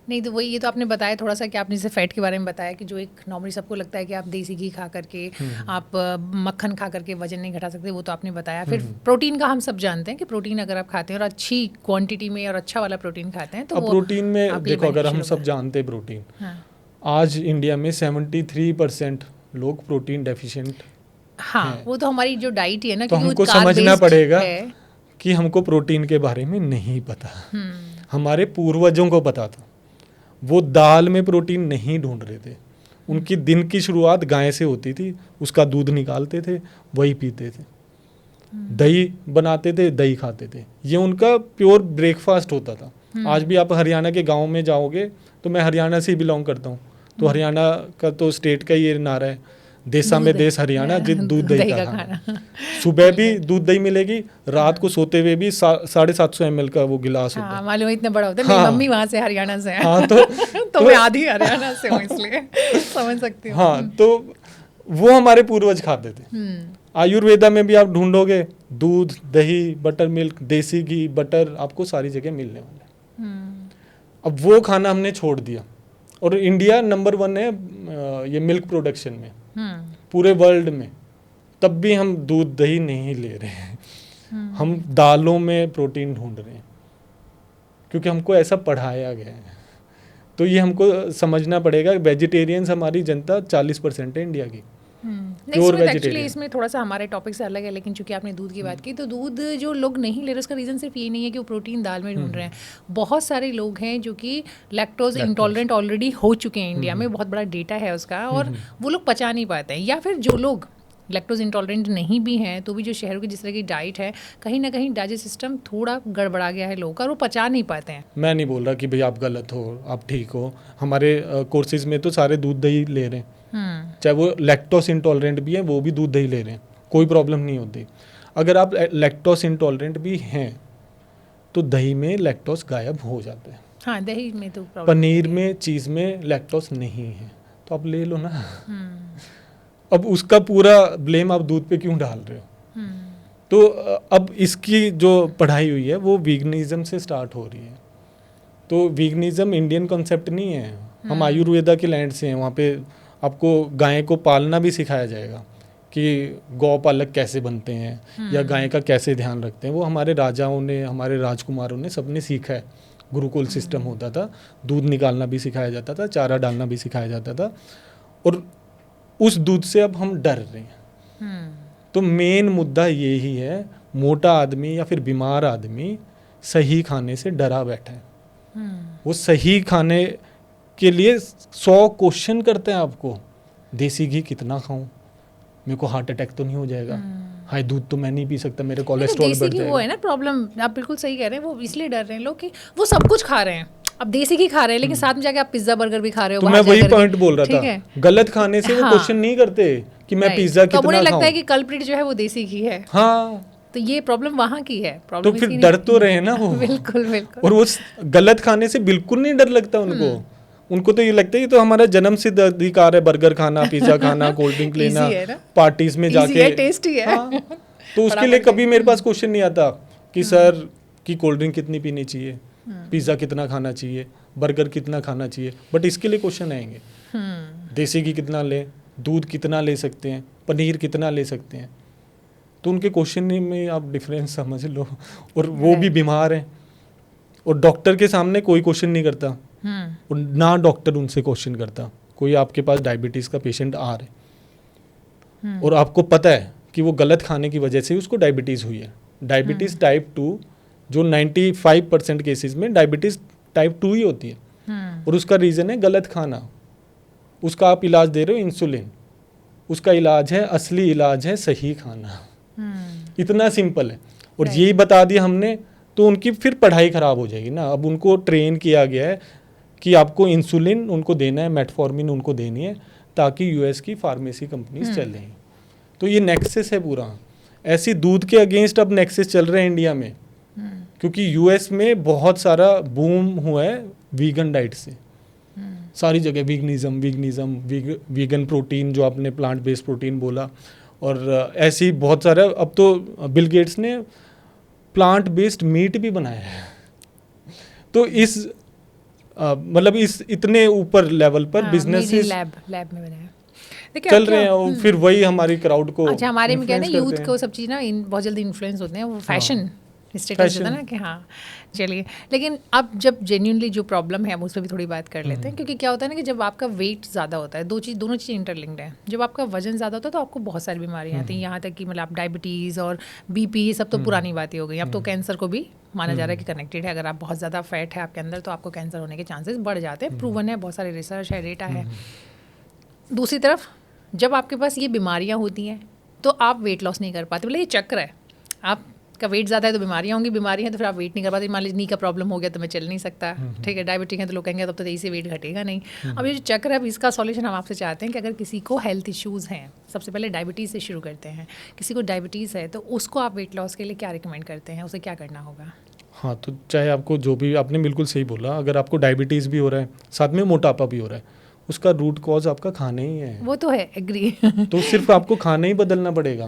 नहीं तो वही, ये तो आपने बताया थोड़ा सा कि आपने जैसे फैट के बारे में बताया कि जो एक नॉर्मली सबको लगता है कि आप देसी घी खा करके आप मक्खन खा करके वजन नहीं घटा सकते, वो तो आपने बताया। फिर प्रोटीन का हम सब जानते हैं कि प्रोटीन अगर आप खाते हैं और अच्छी क्वांटिटी में और अच्छा वाला प्रोटीन खाते हैं तो अब वो प्रोटीन में देखो, अगर हम beneficial सब जानते हैं प्रोटीन, हाँ, आज इंडिया में 73% लोग प्रोटीन डेफिशिएंट हाँ, वो तो हमारी जो डाइट है ना, तो क्योंकि हमको वो carb समझना based पड़ेगा है। कि हमको प्रोटीन के बारे में नहीं पता। हमारे पूर्वजों को पता था, वो दाल में प्रोटीन नहीं ढूंढ रहे थे। उनकी दिन की शुरुआत गाय से होती थी, उसका दूध निकालते थे, वही पीते थे, दही बनाते थे, दही खाते थे। ये उनका प्योर ब्रेकफास्ट होता था। आज भी आप हरियाणा के गाँव में जाओगे, तो मैं हरियाणा से बिलोंग करता हूँ, तो हरियाणा का तो स्टेट का ये नारा है, देशा में देश हरियाणा, जित दूध दही का खाना। सुबह भी दूध दही मिलेगी, रात को सोते हुए भी 750 ml का वो गिलास होता है। मालूम है, इतना बड़ा होता है। हाँ, मेरी मम्मी वहाँ से हरियाणा से है। हाँ, तो मैं आधी हरियाणा से हूँ, इसलिए समझ सकती हूँ। हाँ, तो वो हमारे पूर्वज खाते थे। आयुर्वेदा में भी आप ढूंढोगे, दूध, दही, बटर मिल्क, देसी घी, बटर आपको सारी जगह मिलने वाला है। अब वो खाना हमने छोड़ दिया और इंडिया नंबर 1 है ये मिल्क प्रोडक्शन में पूरे वर्ल्ड में। तब भी हम दूध दही नहीं ले रहे हैं। हम दालों में प्रोटीन ढूंढ रहे हैं क्योंकि हमको ऐसा पढ़ाया गया है। तो ये हमको समझना पड़ेगा। वेजिटेरियंस हमारी जनता 40% है इंडिया की, प्योर एक्चुअली वेजिटेरियन। इसमें थोड़ा सा हमारे टॉपिक से अलग है, लेकिन चूंकि आपने दूध की बात की, तो दूध जो लोग नहीं ले रहे उसका रीज़न सिर्फ ये नहीं है कि वो प्रोटीन दाल में ढूंढ रहे हैं। बहुत सारे लोग हैं जो कि लैक्टोज इंटॉलरेंट ऑलरेडी हो चुके हैं इंडिया में, बहुत बड़ा डेटा है उसका, और वो लोग पचा नहीं पाते हैं। या फिर जो लोग लैक्टोज इंटॉलरेंट नहीं भी हैं तो भी जो शहरों की जिस तरह की डाइट है, कहीं ना कहीं डाइजेस्ट सिस्टम थोड़ा गड़बड़ा गया है लोगों का और वो पचा नहीं पाते हैं। मैं नहीं बोल रहा कि भाई आप गलत हो, आप ठीक हो। हमारे कोर्सेज में तो सारे दूध दही ले रहे हैं, चाहे वो लैक्टोस इंटॉलरेंट भी हैं वो भी दूध दही ले रहे हैं, कोई प्रॉब्लम नहीं होती। अगर आप लैक्टोस इंटॉलरेंट भी हैं तो दही में लैक्टोस गायब हो जाता है। हाँ, दही में तो प्रॉब्लम, पनीर में, चीज़ में लैक्टोस नहीं है तो आप ले लो ना। अब उसका पूरा ब्लेम आप दूध पे क्यों डाल रहे हो? तो अब इसकी जो पढ़ाई हुई है वो वीगनिज्म से स्टार्ट हो रही है। तो वीगनिज्म इंडियन कॉन्सेप्ट नहीं है, हम आयुर्वेदा के लैंड से हैं। वहाँ पे आपको गाय को पालना भी सिखाया जाएगा कि गौ पालक कैसे बनते हैं या गाय का कैसे ध्यान रखते हैं। वो हमारे राजाओं ने, हमारे राजकुमारों ने सबने सीखा है। गुरुकुल सिस्टम होता था, दूध निकालना भी सिखाया जाता था, चारा डालना भी सिखाया जाता था, और उस दूध से अब हम डर रहे हैं। तो मेन मुद्दा यही है, मोटा आदमी या फिर बीमार आदमी सही खाने से डरा बैठा है। वो सही खाने के लिए 100 क्वेश्चन करते हैं आपको। देसी घी कितना खाऊं, मेरे को हार्ट अटैक तो नहीं हो जाएगा, हाय दूध तो मैं नहीं पी सकता, मेरे कोलेस्ट्रॉल बढ़ जाएगा। वो है ना प्रॉब्लम, आप बिल्कुल सही कह रहे हैं। वो इसलिए डर रहे हैं लोग कि वो सब कुछ खा रहे हैं, अब देसी घी खा रहे हैं लेकिन साथ में जाके आप पिज्जा बर्गर भी खा रहे हो। तो मैं वही पॉइंट बोल रहा था, गलत खाने से वो क्वेश्चन नहीं करते कि मैं पिज्जा कितना खाऊं। उन्हें लगता है कि कल्प्रिट जो है वो देसी घी है। हाँ, तो ये प्रॉब्लम वहाँ की है। तो फिर डर तो रहे ना वो। बिल्कुल बिल्कुल। और वो गलत खाने से बिल्कुल नहीं डर लगता उनको तो ये लगता है कि तो हमारा जन्म सिद्ध अधिकार है, बर्गर खाना, पिज्जा खाना, कोल्ड ड्रिंक लेना, पार्टीज में जाके, टेस्टी है। हाँ, तो उसके लिए कभी मेरे पास क्वेश्चन नहीं आता कि सर की कोल्ड ड्रिंक कितनी पीनी चाहिए, पिज्जा कितना खाना चाहिए, बर्गर कितना खाना चाहिए। बट इसके लिए क्वेश्चन आएंगे, देसी घी कितना लें, दूध कितना ले सकते हैं, पनीर कितना ले सकते हैं। तो उनके क्वेश्चन में आप डिफरेंस समझ लो। और वो भी बीमार हैं और डॉक्टर के सामने कोई क्वेश्चन नहीं करता, और ना डॉक्टर उनसे क्वेश्चन करता। कोई आपके पास डायबिटीज़ का पेशेंट आ रहे और आपको पता है कि वो गलत खाने की वजह से उसको डायबिटीज़ हुई है। डायबिटीज़ टाइप 2 जो 95% केसेस में डायबिटीज़ टाइप 2 ही होती है, और उसका रीज़न है गलत खाना। उसका आप इलाज दे रहे हो इंसुलिन, उसका इलाज है, असली इलाज है सही खाना। इतना सिंपल है। और यही बता दिया हमने तो उनकी फिर पढ़ाई ख़राब हो जाएगी ना। अब उनको ट्रेन किया गया है कि आपको इंसुलिन उनको देना है, मेटफॉर्मिन उनको देनी है, ताकि यूएस की फार्मेसी कंपनीज चलें। तो ये नेक्सस है पूरा। ऐसी दूध के अगेंस्ट अब नेक्सस चल रहे हैं इंडिया में, क्योंकि यूएस में बहुत सारा बूम हुआ है वीगन डाइट से। सारी जगह वीगनिज्म, वीगन प्रोटीन, जो आपने प्लांट बेस्ड प्रोटीन बोला, और ऐसे ही बहुत सारा। अब तो बिल गेट्स ने प्लांट बेस्ड मीट भी बनाया है। तो इस मतलब इस इतने ऊपर लेवल पर बिजनेसेस लैब में बनाया चल रहे हैं, और फिर वही हमारी क्राउड को, अच्छा हमारे में क्या है ना, यूथ को सब चीज़ ना बहुत जल्दी इन्फ्लुएंस होते हैं। वो फैशन स्टेटस होता है ना कि हाँ चलिए। लेकिन अब जब जेन्युइनली जो प्रॉब्लम है हम उस पर भी थोड़ी बात कर लेते हैं, क्योंकि क्या होता है ना कि जब आपका वेट ज़्यादा होता है, दोनों चीज़ इंटरलिंक्ड है। जब आपका वजन ज़्यादा होता है तो आपको बहुत सारी बीमारियाँ आती हैं, यहाँ तक कि मतलब आप डायबिटीज़ और बीपी, ये सब तो पुरानी बातें हो गई। अब तो कैंसर को भी माना जा रहा है कि कनेक्टेड है। अगर आप बहुत ज़्यादा फैट है आपके अंदर तो आपको कैंसर होने के चांसेस बढ़ जाते हैं। प्रूवन है, बहुत सारे रिसर्च है, डेटा है। दूसरी तरफ जब आपके पास ये बीमारियाँ होती हैं तो आप वेट लॉस नहीं कर पाते। मतलब ये चक्र है, आपका वेट ज़्यादा है तो बीमारियाँ होंगी, बीमारी है तो फिर आप वेट नहीं कर पाते। मान लीजिए नी का प्रॉब्लम हो गया तो मैं चल नहीं सकता, ठीक है। डायबिटिक है तो लोग कहेंगे तब तो यही से वेट घटेगा नहीं। अब ये जो चक्र है, अब इसका सॉल्यूशन हम आपसे चाहते हैं कि अगर किसी को हेल्थ इश्यूज़ हैं, सबसे पहले डायबिटीज़ से शुरू करते हैं। किसी को डायबिटीज़ है तो उसको आप वेट लॉस के लिए क्या रिकमेंड करते हैं, उसे क्या करना होगा? हाँ, तो चाहे आपको जो भी, आपने बिल्कुल सही बोला, अगर आपको डायबिटीज़ भी हो रहा है, साथ में मोटापा भी हो रहा है, उसका रूट कॉज आपका खाना ही है। वो तो है, एग्री। तो सिर्फ आपको खाना ही बदलना पड़ेगा।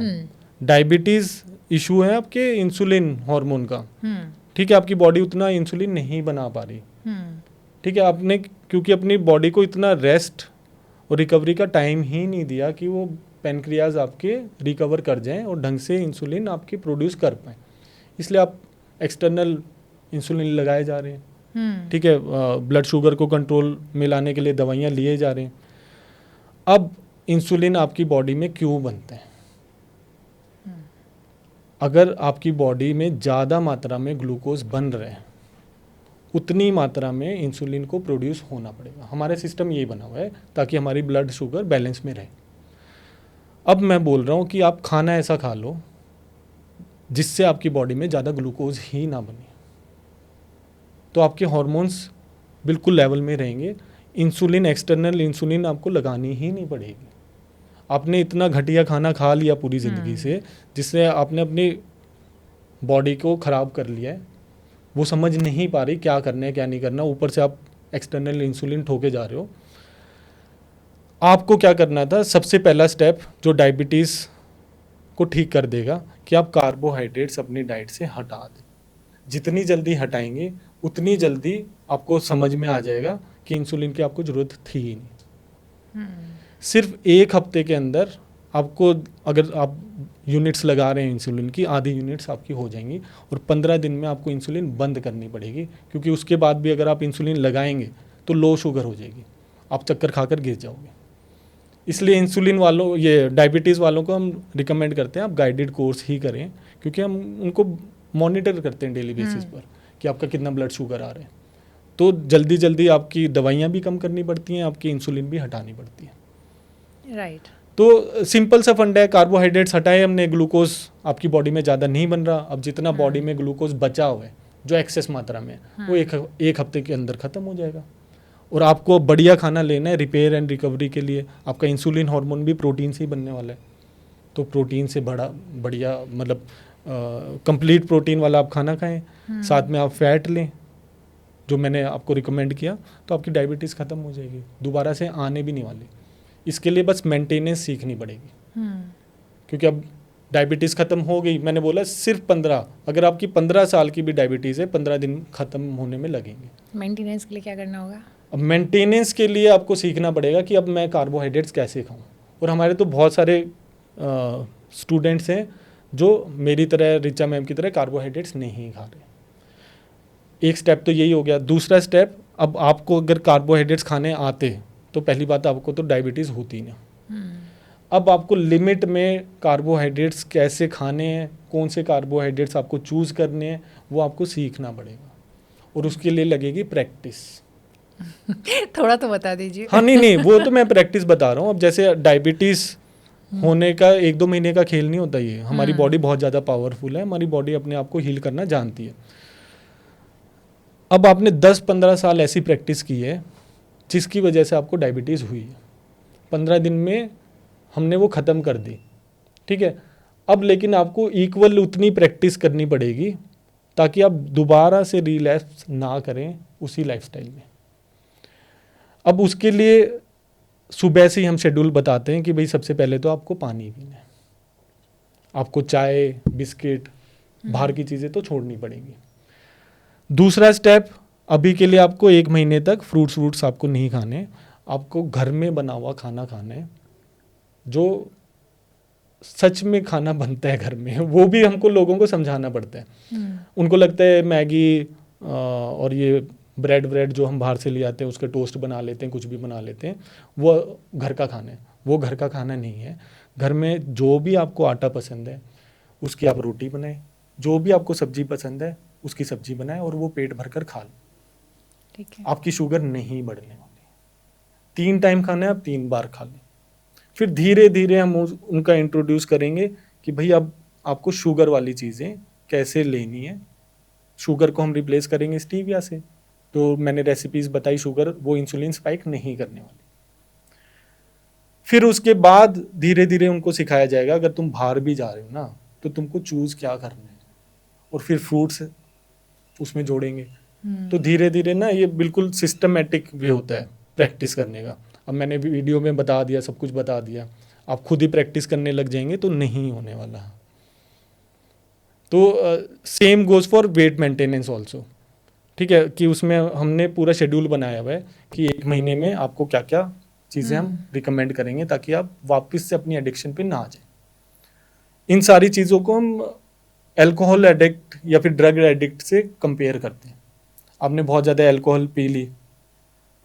डायबिटीज़ इशू है आपके इंसुलिन हार्मोन का, ठीक है। आपकी बॉडी उतना इंसुलिन नहीं बना पा रही, ठीक है। आपने क्योंकि अपनी बॉडी को इतना रेस्ट और रिकवरी का टाइम ही नहीं दिया कि वो पेनक्रियाज आपके रिकवर कर जाएं और ढंग से इंसुलिन आपके प्रोड्यूस कर पाएँ, इसलिए आप एक्सटर्नल इंसुलिन लगाए जा रहे हैं, ठीक है। ब्लड शुगर को कंट्रोल में लाने के लिए दवाइयाँ लिए जा रहे हैं। अब इंसुलिन आपकी बॉडी में क्यों बनते हैं? अगर आपकी बॉडी में ज़्यादा मात्रा में ग्लूकोज बन रहे हैं, उतनी मात्रा में इंसुलिन को प्रोड्यूस होना पड़ेगा। हमारा सिस्टम यही बना हुआ है ताकि हमारी ब्लड शुगर बैलेंस में रहे। अब मैं बोल रहा हूँ कि आप खाना ऐसा खा लो जिससे आपकी बॉडी में ज़्यादा ग्लूकोज ही ना बने, तो आपके हार्मोन्स बिल्कुल लेवल में रहेंगे। इंसुलिन, एक्सटर्नल इंसुलिन आपको लगानी ही नहीं पड़ेगी। आपने इतना घटिया खाना खा लिया पूरी ज़िंदगी से, जिससे आपने अपनी बॉडी को ख़राब कर लिया है, वो समझ नहीं पा रही क्या करना है क्या नहीं करना, ऊपर से आप एक्सटर्नल इंसुलिन ठोके जा रहे हो। आपको क्या करना था, सबसे पहला स्टेप जो डायबिटीज़ को ठीक कर देगा कि आप कार्बोहाइड्रेट्स अपनी डाइट से हटा दें। जितनी जल्दी हटाएंगे उतनी जल्दी आपको समझ में आ जाएगा कि इंसुलिन की आपको ज़रूरत थी ही नहीं। सिर्फ 1 हफ्ते के अंदर आपको, अगर आप यूनिट्स लगा रहे हैं इंसुलिन की, आधी यूनिट्स आपकी हो जाएंगी और 15 दिन में आपको इंसुलिन बंद करनी पड़ेगी, क्योंकि उसके बाद भी अगर आप इंसुलिन लगाएंगे तो लो शुगर हो जाएगी, आप चक्कर खाकर गिर जाओगे। इसलिए इंसुलिन वालों, ये डायबिटीज़ वालों को हम रिकमेंड करते हैं आप गाइडेड कोर्स ही करें, क्योंकि हम उनको मॉनिटर करते हैं डेली बेसिस पर कि आपका कितना ब्लड शुगर आ रहा है। तो जल्दी जल्दी आपकी दवाइयाँ भी कम करनी पड़ती हैं, आपकी इंसुलिन भी हटानी पड़ती है। राइट। तो सिंपल सा फंडा है, कार्बोहाइड्रेट्स हटाए हमने, ग्लूकोज आपकी बॉडी में ज़्यादा नहीं बन रहा। अब जितना बॉडी में ग्लूकोज बचा हुआ है जो एक्सेस मात्रा में, वो एक हफ्ते के अंदर ख़त्म हो जाएगा। और आपको बढ़िया खाना लेना है रिपेयर एंड रिकवरी के लिए। आपका इंसुलिन हार्मोन भी प्रोटीन से ही बनने वाला है, तो प्रोटीन से बढ़िया मतलब कंप्लीट प्रोटीन वाला आप खाना खाएं, साथ में आप फैट लें जो मैंने आपको रिकमेंड किया, तो आपकी डायबिटीज़ ख़त्म हो जाएगी, दोबारा से आने भी नहीं वाली। इसके लिए बस मेंटेनेंस सीखनी पड़ेगी, क्योंकि अब डायबिटीज़ ख़त्म हो गई, मैंने बोला सिर्फ 15, अगर आपकी 15 साल की भी डायबिटीज़ है 15 दिन ख़त्म होने में लगेंगे। मेंटेनेंस के लिए क्या करना होगा? अब मेंटेनेंस के लिए आपको सीखना पड़ेगा कि अब मैं कार्बोहाइड्रेट्स कैसे खाऊं। और हमारे तो बहुत सारे स्टूडेंट्स हैं जो मेरी तरह, रिचा मैम की तरह कार्बोहाइड्रेट्स नहीं खा रहे। एक स्टेप तो यही हो गया। दूसरा स्टेप, अब आपको अगर कार्बोहाइड्रेट्स खाने आते तो पहली बात आपको तो डायबिटीज़ होती ना। अब आपको लिमिट में कार्बोहाइड्रेट्स कैसे खाने हैं, कौन से कार्बोहाइड्रेट्स आपको चूज़ करने हैं, वो आपको सीखना पड़ेगा और उसके लिए लगेगी प्रैक्टिस। थोड़ा तो बता दीजिए। हाँ नहीं, वो तो मैं प्रैक्टिस बता रहा हूँ। अब जैसे डायबिटीज़ होने का 1-2 महीने का खेल नहीं होता ये। हमारी बॉडी बहुत ज़्यादा पावरफुल है, हमारी बॉडी अपने आप को हील करना जानती है। अब आपने 10-15 साल ऐसी प्रैक्टिस की है जिसकी वजह से आपको डायबिटीज़ हुई है, 15 दिन में हमने वो ख़त्म कर दी, ठीक है। अब लेकिन आपको इक्वल उतनी प्रैक्टिस करनी पड़ेगी ताकि आप दोबारा से रिलैप्स ना करें उसी लाइफस्टाइल में। अब उसके लिए सुबह से ही हम शेड्यूल बताते हैं कि भाई सबसे पहले तो आपको पानी पीना है, आपको चाय, बिस्किट, बाहर की चीज़ें तो छोड़नी पड़ेंगी। दूसरा स्टेप, अभी के लिए आपको 1 महीने तक फ्रूट्स आपको नहीं खाने, आपको घर में बना हुआ खाना खाना है, जो सच में खाना बनता है घर में। वो भी हमको लोगों को समझाना पड़ता है। उनको लगता है मैगी और ये ब्रेड जो हम बाहर से ले आते हैं उसके टोस्ट बना लेते हैं, कुछ भी बना लेते हैं, वो घर का खाना है। वो घर का खाना नहीं है। घर में जो भी आपको आटा पसंद है उसकी आप रोटी बनाएं, जो भी आपको सब्जी पसंद है उसकी सब्जी बनाएं और वो पेट भर कर खा लो। ठीक है। आपकी शुगर नहीं बढ़ने वाली। 3 टाइम खाना है, आप 3 बार खा लें। फिर धीरे धीरे हम उनका इंट्रोड्यूस करेंगे कि भाई अब आपको शुगर वाली चीज़ें कैसे लेनी है। शुगर को हम रिप्लेस करेंगे स्टीविया से। तो मैंने रेसिपीज़ बताई शुगर, वो इंसुलिन स्पाइक नहीं करने वाली। फिर उसके बाद धीरे धीरे उनको सिखाया जाएगा अगर तुम बाहर भी जा रहे हो ना तो तुमको चूज़ क्या करना है, और फिर फ्रूट्स उसमें जोड़ेंगे। तो धीरे धीरे ना ये बिल्कुल सिस्टमेटिक वे होता है प्रैक्टिस करने का। अब मैंने वीडियो में बता दिया, सब कुछ बता दिया, आप खुद ही प्रैक्टिस करने लग जाएंगे तो नहीं होने वाला। तो same goes for wait maintenance also, ठीक है, कि उसमें हमने पूरा शेड्यूल बनाया हुआ है कि 1 महीने में आपको क्या क्या चीज़ें हम रिकमेंड करेंगे ताकि आप वापस से अपनी एडिक्शन पे ना आ जाए। इन सारी चीज़ों को हम अल्कोहल एडिक्ट या फिर ड्रग एडिक्ट से कंपेयर करते हैं। आपने बहुत ज़्यादा अल्कोहल पी ली,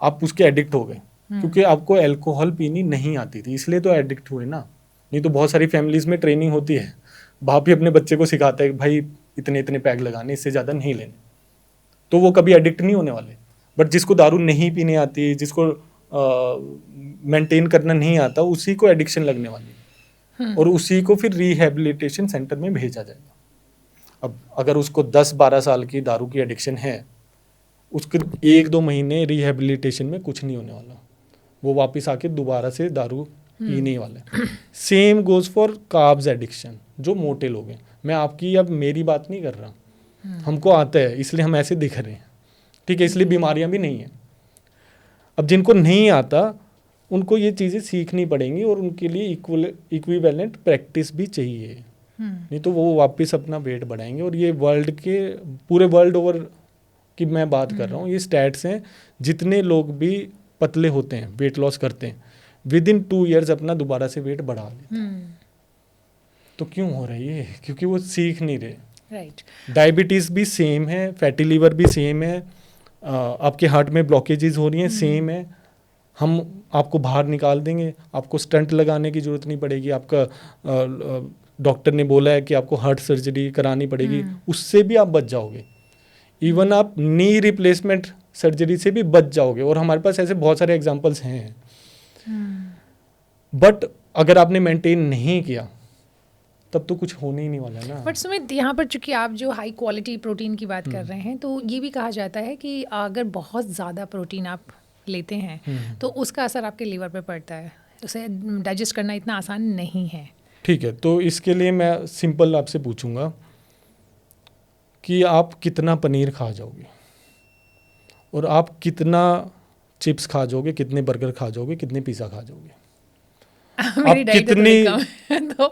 आप उसके एडिक्ट हो गए, क्योंकि आपको अल्कोहल पीनी नहीं आती थी, इसलिए तो एडिक्ट हुए ना। नहीं तो बहुत सारी फैमिलीज़ में ट्रेनिंग होती है, बाप भी अपने बच्चे को सिखाता है कि भाई इतने इतने पैग लगाने, इससे ज़्यादा नहीं लेने, तो वो कभी एडिक्ट नहीं होने वाले। बट जिसको दारू नहीं पीने आती, जिसको मेंटेन करना नहीं आता, उसी को एडिक्शन लगने वाली। और उसी को फिर रिहेबिलिटेशन सेंटर में भेजा जाएगा। अब अगर उसको 10-12 साल की दारू की एडिक्शन है, उसके 1-2 महीने रिहेबिलिटेशन में कुछ नहीं होने वाला, वो वापस आके दोबारा से दारू पीने वाला। Same goes for carbs addiction, जो मोटे लोग हैं। मैं आपकी अब मेरी बात नहीं कर रहा, हमको आता है इसलिए हम ऐसे दिख रहे हैं, ठीक है, इसलिए बीमारियां भी नहीं है। अब जिनको नहीं आता उनको ये चीज़ें सीखनी पड़ेंगी और उनके लिए इक्विवेलेंट प्रैक्टिस भी चाहिए, नहीं तो वो वापस अपना वेट बढ़ाएंगे। और ये वर्ल्ड के पूरे वर्ल्ड ओवर की मैं बात कर रहा हूँ, ये स्टैट्स हैं, जितने लोग भी पतले होते हैं, वेट लॉस करते हैं, विद इन 2 years अपना दोबारा से वेट बढ़ा लेते हैं। तो क्यों हो रही है? क्योंकि वो सीख नहीं रहे। राइट। डायबिटीज़ भी सेम है, फैटी लीवर भी सेम है, आपके हार्ट में ब्लॉकेजेस हो रही हैं, सेम है। हम आपको बाहर निकाल देंगे, आपको स्टंट लगाने की ज़रूरत नहीं पड़ेगी, आपका डॉक्टर ने बोला है कि आपको हार्ट सर्जरी करानी पड़ेगी, उससे भी आप बच जाओगे। इवन आप नी रिप्लेसमेंट सर्जरी से भी बच जाओगे, और हमारे पास ऐसे बहुत सारे एग्जांपल्स हैं। बट अगर आपने मेंटेन नहीं किया तब तो कुछ होने ही नहीं वाला है ना। बट सुमित, यहाँ पर चूंकि आप जो हाई क्वालिटी प्रोटीन की बात कर रहे हैं, तो ये भी कहा जाता है कि अगर बहुत ज़्यादा प्रोटीन आप लेते हैं तो उसका असर आपके लीवर पे पड़ता है, उसे डाइजेस्ट करना इतना आसान नहीं है। ठीक है, तो इसके लिए मैं सिंपल आपसे पूछूंगा कि आप कितना पनीर खा जाओगे, और आप कितना चिप्स खा जाओगे, कितने बर्गर खा जाओगे, कितने पिज़्ज़ा खा जाओगे? मेरी आप डाइट कितनी तो कम है, तो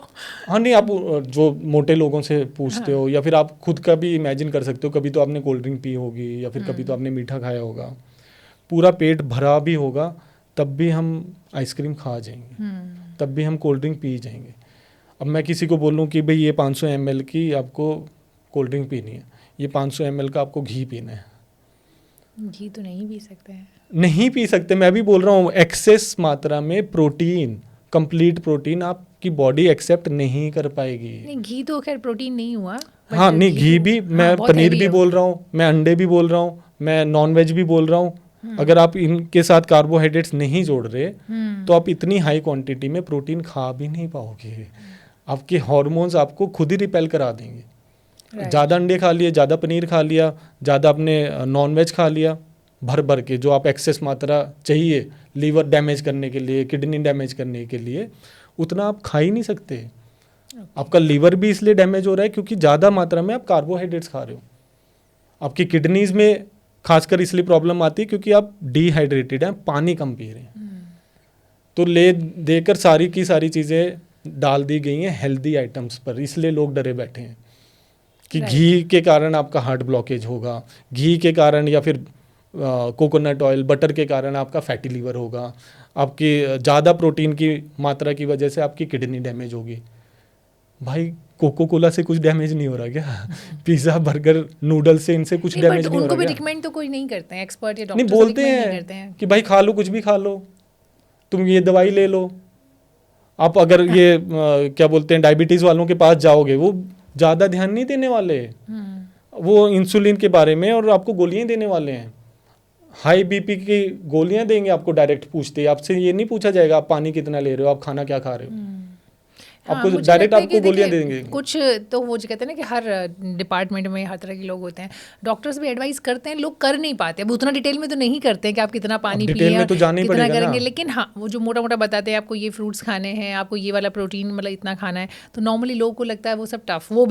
हाँ नहीं, आप जो मोटे लोगों से पूछते हो, या फिर आप खुद का भी इमेजिन कर सकते हो, कभी तो आपने कोल्ड ड्रिंक पी होगी, या फिर कभी तो आपने मीठा खाया होगा, पूरा पेट भरा भी होगा, तब भी हम आइसक्रीम खा जाएंगे, तब भी हम कोल्ड ड्रिंक पी जाएंगे। अब मैं किसी को बोलूँ कि भाई ये 500 ml की आपको कोल्ड ड्रिंक पीनी है, ये 500 ml का आपको घी पीना है, घी तो नहीं पी सकते हैं। नहीं पी सकते। मैं भी बोल रहा हूँ, एक्सेस मात्रा में प्रोटीन, कंप्लीट प्रोटीन आपकी बॉडी एक्सेप्ट नहीं कर पाएगी। नहीं, घी तो खैर प्रोटीन नहीं हुआ। हाँ नहीं, घी भी, मैं बहुत पनीर heavy भी है। बोल रहा हूँ, मैं अंडे भी बोल रहा हूँ, मैं नॉन वेज भी बोल रहा हूँ। अगर आप इनके साथ कार्बोहाइड्रेट्स नहीं जोड़ रहे तो आप इतनी हाई क्वांटिटी में प्रोटीन खा भी नहीं पाओगे। आपके हार्मोन्स आपको खुद ही रिपेल करा देंगे। ज़्यादा अंडे खा लिए, ज़्यादा पनीर खा लिया, ज़्यादा आपने नॉन वेज खा लिया भर भर के, जो आप एक्सेस मात्रा चाहिए लीवर डैमेज करने के लिए, किडनी डैमेज करने के लिए, उतना आप खा ही नहीं सकते। आपका लीवर भी इसलिए डैमेज हो रहा है क्योंकि ज़्यादा मात्रा में आप कार्बोहाइड्रेट्स खा रहे हो। आपकी किडनीज में खासकर इसलिए प्रॉब्लम आती है क्योंकि आप डिहाइड्रेटेड हैं, पानी कम पी रहे हैं। तो ले देकर सारी की सारी चीज़ें डाल दी गई हैं हेल्दी आइटम्स पर, इसलिए लोग डरे बैठे हैं कि घी के कारण आपका हार्ट ब्लॉकेज होगा, घी के कारण या फिर कोकोनट ऑयल, बटर के कारण आपका फैटी लीवर होगा, आपकी ज़्यादा प्रोटीन की मात्रा की वजह से आपकी किडनी डैमेज होगी। भाई कोको कोला से कुछ डैमेज नहीं हो रहा क्या? पिज़्ज़ा, बर्गर, नूडल्स से इनसे कुछ डैमेज नहीं हो रहा क्या? उनको भी रिकमेंड तो कोई नहीं करते हैं, एक्सपर्ट या नहीं, डॉक्टर बोलते हैं कि भाई खा लो, कुछ भी खा लो, तुम ये दवाई ले लो। आप अगर ये क्या बोलते हैं, डायबिटीज़ वालों के पास जाओगे, वो ज़्यादा ध्यान नहीं देने वाले, वो इंसुलिन के बारे में और आपको गोलियां देने वाले हैं। हाई बीपी की गोलियां देंगे आपको, डायरेक्ट पूछते हैं आपसे, ये नहीं पूछा जाएगा आप पानी कितना ले रहे हो, आप खाना क्या खा रहे हो। आपको डायरेक्ट आपको गोलियां देंगे। कुछ तो वो जो कहते हैं ना कि हर डिपार्टमेंट में हर तरह के लोग होते हैं, डॉक्टर्स भी एडवाइस करते हैं, लोग कर नहीं पाते। अब उतना डिटेल में तो नहीं करते हैं कि आप कितना पानी पिए, तो जाना ही कितना पड़ेगा करेंगे, ना। लेकिन हाँ वो जो मोटा मोटा बताते हैं आपको ये फ्रूट्स खाने हैं, आपको ये वाला प्रोटीन मतलब इतना खाना है, तो नॉर्मली लोगों को लगता है वो सब टफ, वो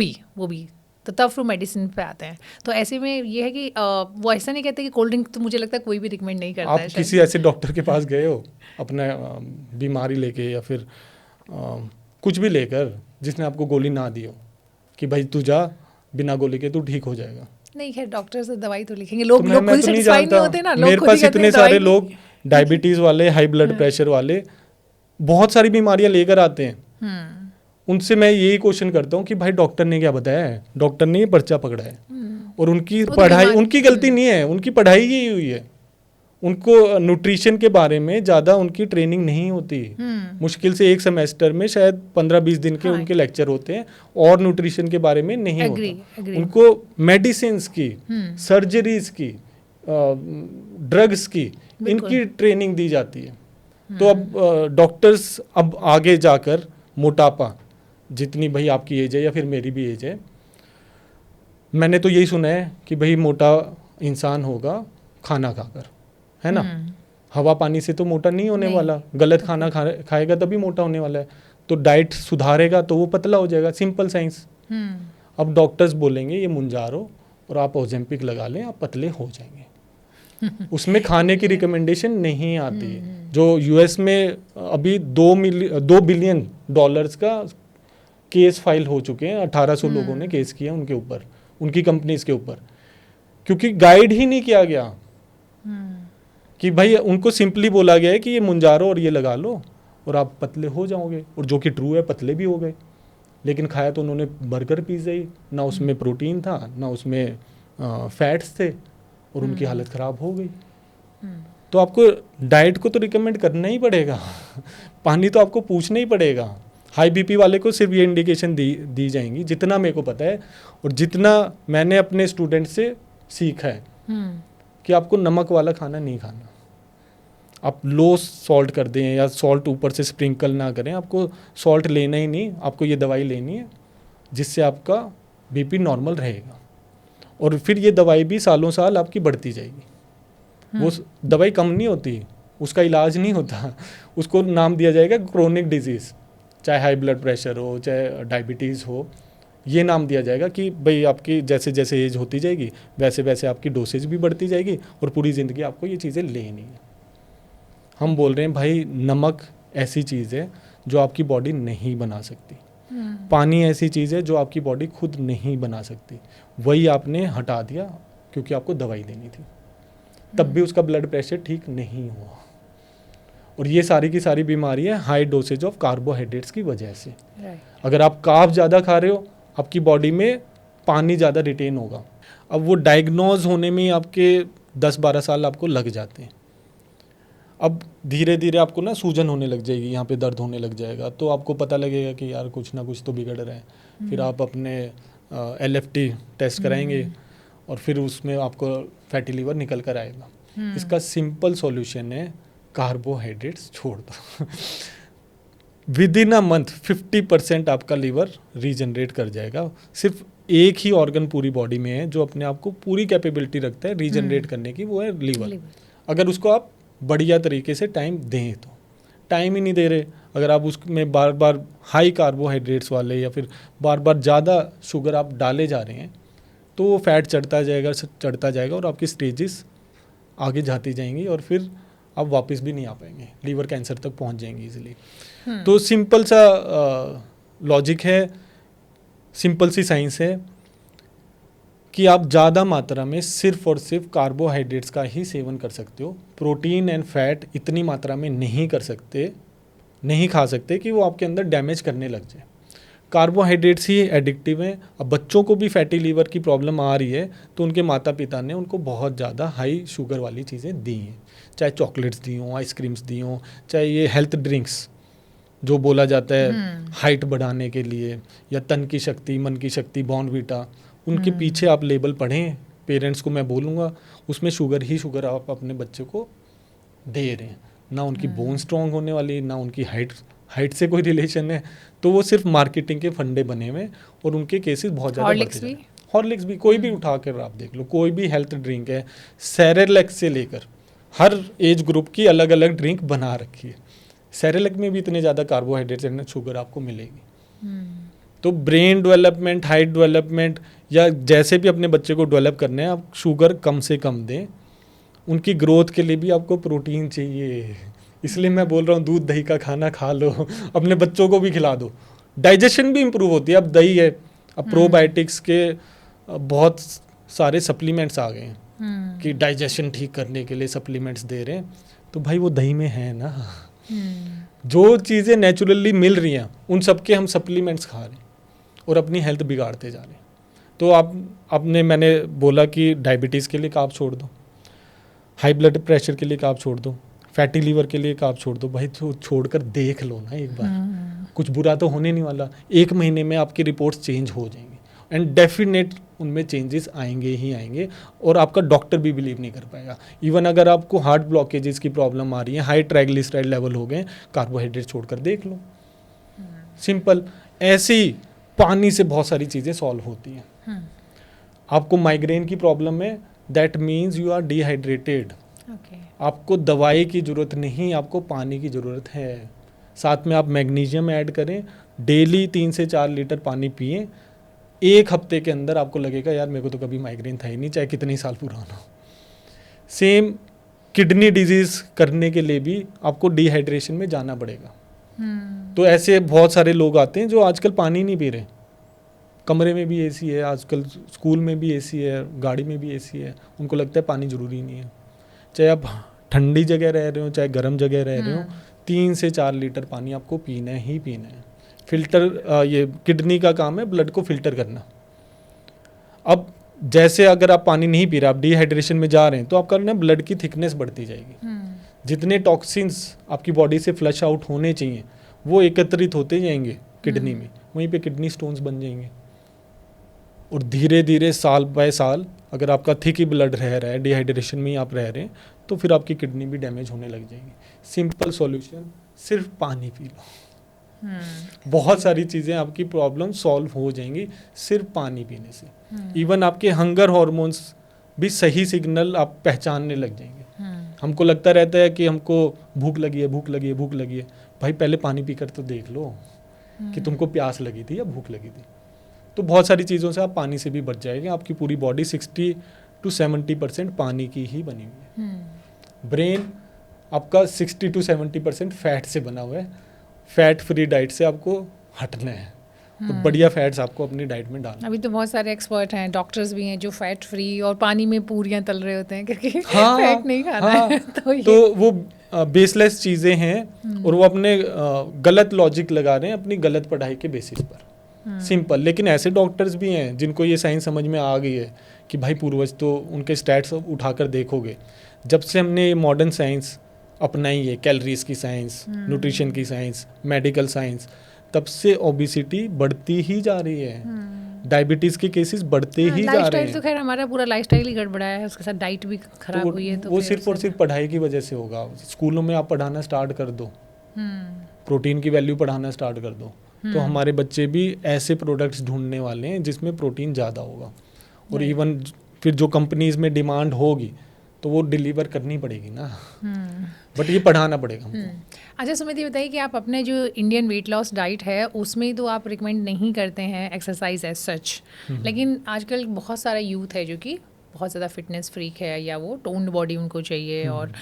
भी तो तब फिर मेडिसिन पे आते हैं। तो ऐसे में ये है कि वो ऐसा नहीं कहते कि कोल्ड ड्रिंक तो मुझे लगता है कोई भी रिकमेंड नहीं करता है। आप किसी ऐसे डॉक्टर के पास गए हो अपना बीमारी लेके या फिर कुछ भी लेकर, जिसने आपको गोली ना दी हो कि भाई तू जा, बिना गोली के तू ठीक हो जाएगा? नहीं, खैर डॉक्टर से दवाई तो लिखेंगे, लोग खुद तो सेटिस्फाई नहीं होते ना। मेरे पास इतने सारे लोग डायबिटीज वाले, हाई ब्लड प्रेशर वाले, बहुत सारी बीमारियां लेकर आते हैं। उनसे मैं यही क्वेश्चन करता हूँ कि भाई डॉक्टर ने क्या बताया है? डॉक्टर ने ये पर्चा पकड़ा है, और उनकी पढ़ाई, उनकी गलती नहीं है, उनकी पढ़ाई यही हुई है। उनको न्यूट्रिशन के बारे में ज़्यादा उनकी ट्रेनिंग नहीं होती। मुश्किल से एक सेमेस्टर में शायद 15-20 दिन के उनके लेक्चर होते हैं, और न्यूट्रिशन के बारे में नहीं होता। उनको मेडिसिन की, सर्जरीज की, ड्रग्स की, इनकी ट्रेनिंग दी जाती है। तो अब डॉक्टर्स अब आगे जाकर मोटापा, जितनी भाई आपकी एज है या फिर मेरी भी एज है, मैंने तो यही सुना है कि भाई मोटा इंसान होगा खाना खाकर, है ना। हवा पानी से तो मोटा नहीं होने नहीं। वाला, गलत खाना खाएगा तभी मोटा होने वाला है। तो डाइट सुधारेगा तो वो पतला हो जाएगा, सिंपल साइंस। अब डॉक्टर्स बोलेंगे ये मुंजारो और आप ओजेम्पिक लगा लें, आप पतले हो जाएंगे। उसमें खाने की रिकमेंडेशन नहीं आती है। जो यूएस में अभी 2 बिलियन डॉलर्स का केस फाइल हो चुके हैं, 1800 लोगों ने केस किया उनके ऊपर, उनकी कंपनीज के ऊपर, क्योंकि गाइड ही नहीं किया गया कि भाई उनको सिंपली बोला गया है कि ये मुंजारो और ये लगा लो और आप पतले हो जाओगे, और जो कि ट्रू है, पतले भी हो गए। लेकिन खाया तो उन्होंने बर्गर पिज़्ज़ा ही, ना उसमें प्रोटीन था ना उसमें फैट्स थे, और उनकी हालत ख़राब हो गई। तो आपको डाइट को तो रिकमेंड करना ही पड़ेगा पानी तो आपको पूछना ही पड़ेगा। हाई बीपी वाले को सिर्फ ये इंडिकेशन दी जाएंगी, जितना मेरे को पता है और जितना मैंने अपने स्टूडेंट से सीखा है, कि आपको नमक वाला खाना नहीं खाना। आप लो सॉल्ट कर दें या सॉल्ट ऊपर से स्प्रिंकल ना करें, आपको सॉल्ट लेना ही नहीं, आपको ये दवाई लेनी है जिससे आपका बीपी नॉर्मल रहेगा। और फिर ये दवाई भी सालों साल आपकी बढ़ती जाएगी। वो दवाई कम नहीं होती, उसका इलाज नहीं होता, उसको नाम दिया जाएगा क्रोनिक डिजीज़। चाहे हाई ब्लड प्रेशर हो, चाहे डायबिटीज़ हो, ये नाम दिया जाएगा कि भाई आपकी जैसे जैसे एज होती जाएगी वैसे वैसे आपकी डोसेज भी बढ़ती जाएगी और पूरी ज़िंदगी आपको ये चीज़ें लेनी है। हम बोल रहे हैं भाई नमक ऐसी चीज़ है जो आपकी बॉडी नहीं बना सकती, पानी ऐसी चीज़ है जो आपकी बॉडी खुद नहीं बना सकती, वही आपने हटा दिया क्योंकि आपको दवाई देनी थी, तब भी उसका ब्लड प्रेशर ठीक नहीं हुआ। और ये सारी की सारी बीमारियां हाई डोसेज ऑफ कार्बोहाइड्रेट्स की वजह से। अगर आप कार्ब ज़्यादा खा रहे हो, आपकी बॉडी में पानी ज़्यादा रिटेन होगा। अब वो डायग्नोज होने में ही आपके 10-12 साल आपको लग जाते हैं। अब धीरे धीरे आपको ना सूजन होने लग जाएगी, यहाँ पे दर्द होने लग जाएगा, तो आपको पता लगेगा कि यार कुछ ना कुछ तो बिगड़ रहा है। फिर आप अपने LFT टेस्ट कराएंगे और फिर उसमें आपको फैटी लीवर निकल कर आएगा। इसका सिंपल सॉल्यूशन है कार्बोहाइड्रेट्स छोड़ दो विद इन अ मंथ 50% आपका लीवर रीजनरेट कर जाएगा। सिर्फ एक ही ऑर्गन पूरी बॉडी में है जो अपने आप को पूरी कैपेबिलिटी रखता है रीजनरेट करने की, वो है लीवर। अगर उसको आप बढ़िया तरीके से टाइम दें, तो टाइम ही नहीं दे रहे, अगर आप उसमें बार बार हाई कार्बोहाइड्रेट्स वाले या फिर बार बार ज़्यादा शुगर आप डाले जा रहे हैं, तो वो फैट चढ़ता जाएगा और आपकी स्टेजेस आगे जाती जाएंगी और फिर आप वापस भी नहीं आ पाएंगे, लीवर कैंसर तक पहुंच जाएंगे इजीली। तो सिंपल सा लॉजिक है, सिंपल सी साइंस है कि आप ज़्यादा मात्रा में सिर्फ और सिर्फ कार्बोहाइड्रेट्स का ही सेवन कर सकते हो। प्रोटीन एंड फैट इतनी मात्रा में नहीं खा सकते कि वो आपके अंदर डैमेज करने लग जाए। कार्बोहाइड्रेट्स ही एडिक्टिव हैं। अब बच्चों को भी फैटी लीवर की प्रॉब्लम आ रही है तो उनके माता पिता ने उनको बहुत ज़्यादा हाई शुगर वाली चीज़ें दी हैं, चाहे चॉकलेट्स दी हों, आइसक्रीम्स दी हों, चाहे ये हेल्थ ड्रिंक्स जो बोला जाता है हाइट बढ़ाने के लिए या तन की शक्ति, मन की शक्ति, बॉर्नवीटा, उनके पीछे आप लेबल पढ़ें। पेरेंट्स को मैं बोलूँगा उसमें शुगर ही शुगर आप अपने बच्चे को दे रहे हैं, ना उनकी बोन स्ट्रॉन्ग होने वाली, ना उनकी हाइट से कोई रिलेशन है। तो वो सिर्फ मार्केटिंग के फंडे बने हुए और उनके केसेस बहुत ज़्यादा बढ़ते जा रहे हैं। हॉर्लिक्स भी कोई भी उठा कर आप देख लो, कोई भी हेल्थ ड्रिंक है, सेरेलैक्स से लेकर हर एज ग्रुप की अलग अलग ड्रिंक बना रखी है। सेरेलैक में भी इतने ज़्यादा कार्बोहाइड्रेट्स एंड शुगर आपको मिलेगी। तो ब्रेन डेवलपमेंट, हाइट डेवलपमेंट या जैसे भी अपने बच्चे को डेवलप करना है, आप शुगर कम से कम दें। उनकी ग्रोथ के लिए भी आपको प्रोटीन चाहिए, इसलिए मैं बोल रहा हूँ दूध दही का खाना खा लो, अपने बच्चों को भी खिला दो, डाइजेशन भी इम्प्रूव होती है। अब दही है, अब प्रोबायोटिक्स के बहुत सारे सप्लीमेंट्स आ गए हैं कि डाइजेशन ठीक करने के लिए सप्लीमेंट्स दे रहे हैं। तो भाई वो दही में है ना, जो चीज़ें नेचुरली मिल रही हैं उन सब के हम सप्लीमेंट्स खा रहे हैं और अपनी हेल्थ बिगाड़ते जा रहे हैं। तो मैंने बोला कि डायबिटीज़ के लिए कार्ब छोड़ दो, हाई ब्लड प्रेशर के लिए कार्ब छोड़ दो, फैटी लीवर के लिए कार्ब छोड़ दो। भाई छोड़कर देख लो ना एक बार, कुछ बुरा तो होने नहीं वाला। 1 महीने में आपकी रिपोर्ट्स चेंज हो जाएंगी एंड डेफिनेट उनमें चेंजेस आएंगे ही आएंगे और आपका डॉक्टर भी बिलीव नहीं कर पाएगा। इवन अगर आपको हार्ट ब्लॉकेजेस की प्रॉब्लम आ रही है, हाई ट्राइग्लिसराइड लेवल हो गए, कार्बोहाइड्रेट छोड़कर देख लो। सिंपल। ऐसे ही पानी से बहुत सारी चीज़ें सॉल्व होती हैं। आपको माइग्रेन की प्रॉब्लम है, that means you are dehydrated. आपको दवाई की ज़रूरत नहीं, आपको पानी की ज़रूरत है। साथ में आप मैग्नीशियम ऐड करें, डेली 3 से 4 लीटर पानी पिएं। 1 हफ्ते के अंदर आपको लगेगा यार मेरे को तो कभी माइग्रेन था ही नहीं, चाहे कितने ही साल पुराना हो। सेम किडनी डिजीज़ करने के लिए भी आपको डिहाइड्रेशन में जाना पड़ेगा। तो ऐसे बहुत सारे लोग आते हैं जो आजकल पानी नहीं पी रहे। कमरे में भी एसी है, आजकल स्कूल में भी एसी है, गाड़ी में भी एसी है, उनको लगता है पानी ज़रूरी नहीं है। चाहे आप ठंडी जगह रह रहे हो चाहे गर्म जगह रह रहे हो, 3 से 4 लीटर पानी आपको पीना ही पीना है। फिल्टर ये किडनी का काम है ब्लड को फिल्टर करना। अब जैसे अगर आप पानी नहीं पी रहे, आप डिहाइड्रेशन में जा रहे हैं, तो आपका ना ब्लड की थिकनेस बढ़ती जाएगी। जितने टॉक्सिन्स आपकी बॉडी से फ्लश आउट होने चाहिए वो एकत्रित होते जाएंगे किडनी में, वहीं पे किडनी स्टोन्स बन जाएंगे। और धीरे धीरे साल बाय साल अगर आपका थिक ही ब्लड रह रहा है, डिहाइड्रेशन में ही आप रह रहे हैं, तो फिर आपकी किडनी भी डैमेज होने लग जाएगी। सिंपल सॉल्यूशन, सिर्फ पानी पी लो। बहुत सारी चीज़ें आपकी प्रॉब्लम सॉल्व हो जाएंगी सिर्फ पानी पीने से। इवन आपके हंगर हॉर्मोन्स भी सही सिग्नल आप पहचानने लग जाएंगे। हमको लगता रहता है कि हमको भूख लगी है, भूख लगी है, भूख लगी है। भाई पहले पानी पीकर तो देख लो कि तुमको प्यास लगी थी या भूख लगी थी। तो बहुत सारी चीज़ों से आप पानी से भी बच जाएंगे। आपकी पूरी बॉडी 60 to 70% पानी की ही बनी हुई है। ब्रेन आपका 60 to 70% फैट से बना हुआ है। फैट फ्री डाइट से आपको हटना है, तो बढ़िया फैट्स आपको अपनी डाइट में डालना। अभी तो बहुत सारे एक्सपर्ट हैं, डॉक्टर्स भी हैं जो फैट फ्री और पानी में पूरियां तल रहे होते हैं क्योंकि फैट नहीं खाना है। तो वो बेसलेस चीज़ें हैं और वो अपने गलत लॉजिक लगा रहे हैं अपनी गलत पढ़ाई के बेसिस पर। सिंपल। लेकिन ऐसे डॉक्टर्स भी हैं जिनको ये साइंस समझ में आ गई है कि भाई पूर्वज तो उनके स्टैट्स उठाकर देखोगे, जब से हमने मॉडर्न साइंस अपनाई है, कैलोरीज की साइंस, न्यूट्रिशन की साइंस, मेडिकल साइंस, तब से ओबेसिटी बढ़ती ही जा रही है। डायबिटीज के केसेस बढ़ते ही जा रहे हैं। तो खैर हमारा पूरा लाइफस्टाइल ही गड़बड़ाया है, उसके साथ डाइट भी खराब हुई है। तो वो सिर्फ और सिर्फ पढ़ाई की वजह से होगा। स्कूलों में आप पढ़ाना स्टार्ट कर दो, प्रोटीन की वैल्यू पढ़ाना स्टार्ट कर दो, तो हमारे बच्चे भी ऐसे प्रोडक्ट्स ढूंढने वाले हैं जिसमें प्रोटीन ज़्यादा होगा। और इवन फिर जो कंपनीज में डिमांड होगी तो वो डिलीवर करनी पड़ेगी ना। बट ये पढ़ाना पड़ेगा हमको। अच्छा सुमित, बताइए कि आप अपने जो इंडियन वेट लॉस डाइट है उसमें तो आप रिकमेंड नहीं करते हैं एक्सरसाइज एज सच, लेकिन आजकल बहुत सारा यूथ है जो कि बहुत ज़्यादा फिटनेस फ्रीक है या वो टोन्ड बॉडी उनको चाहिए और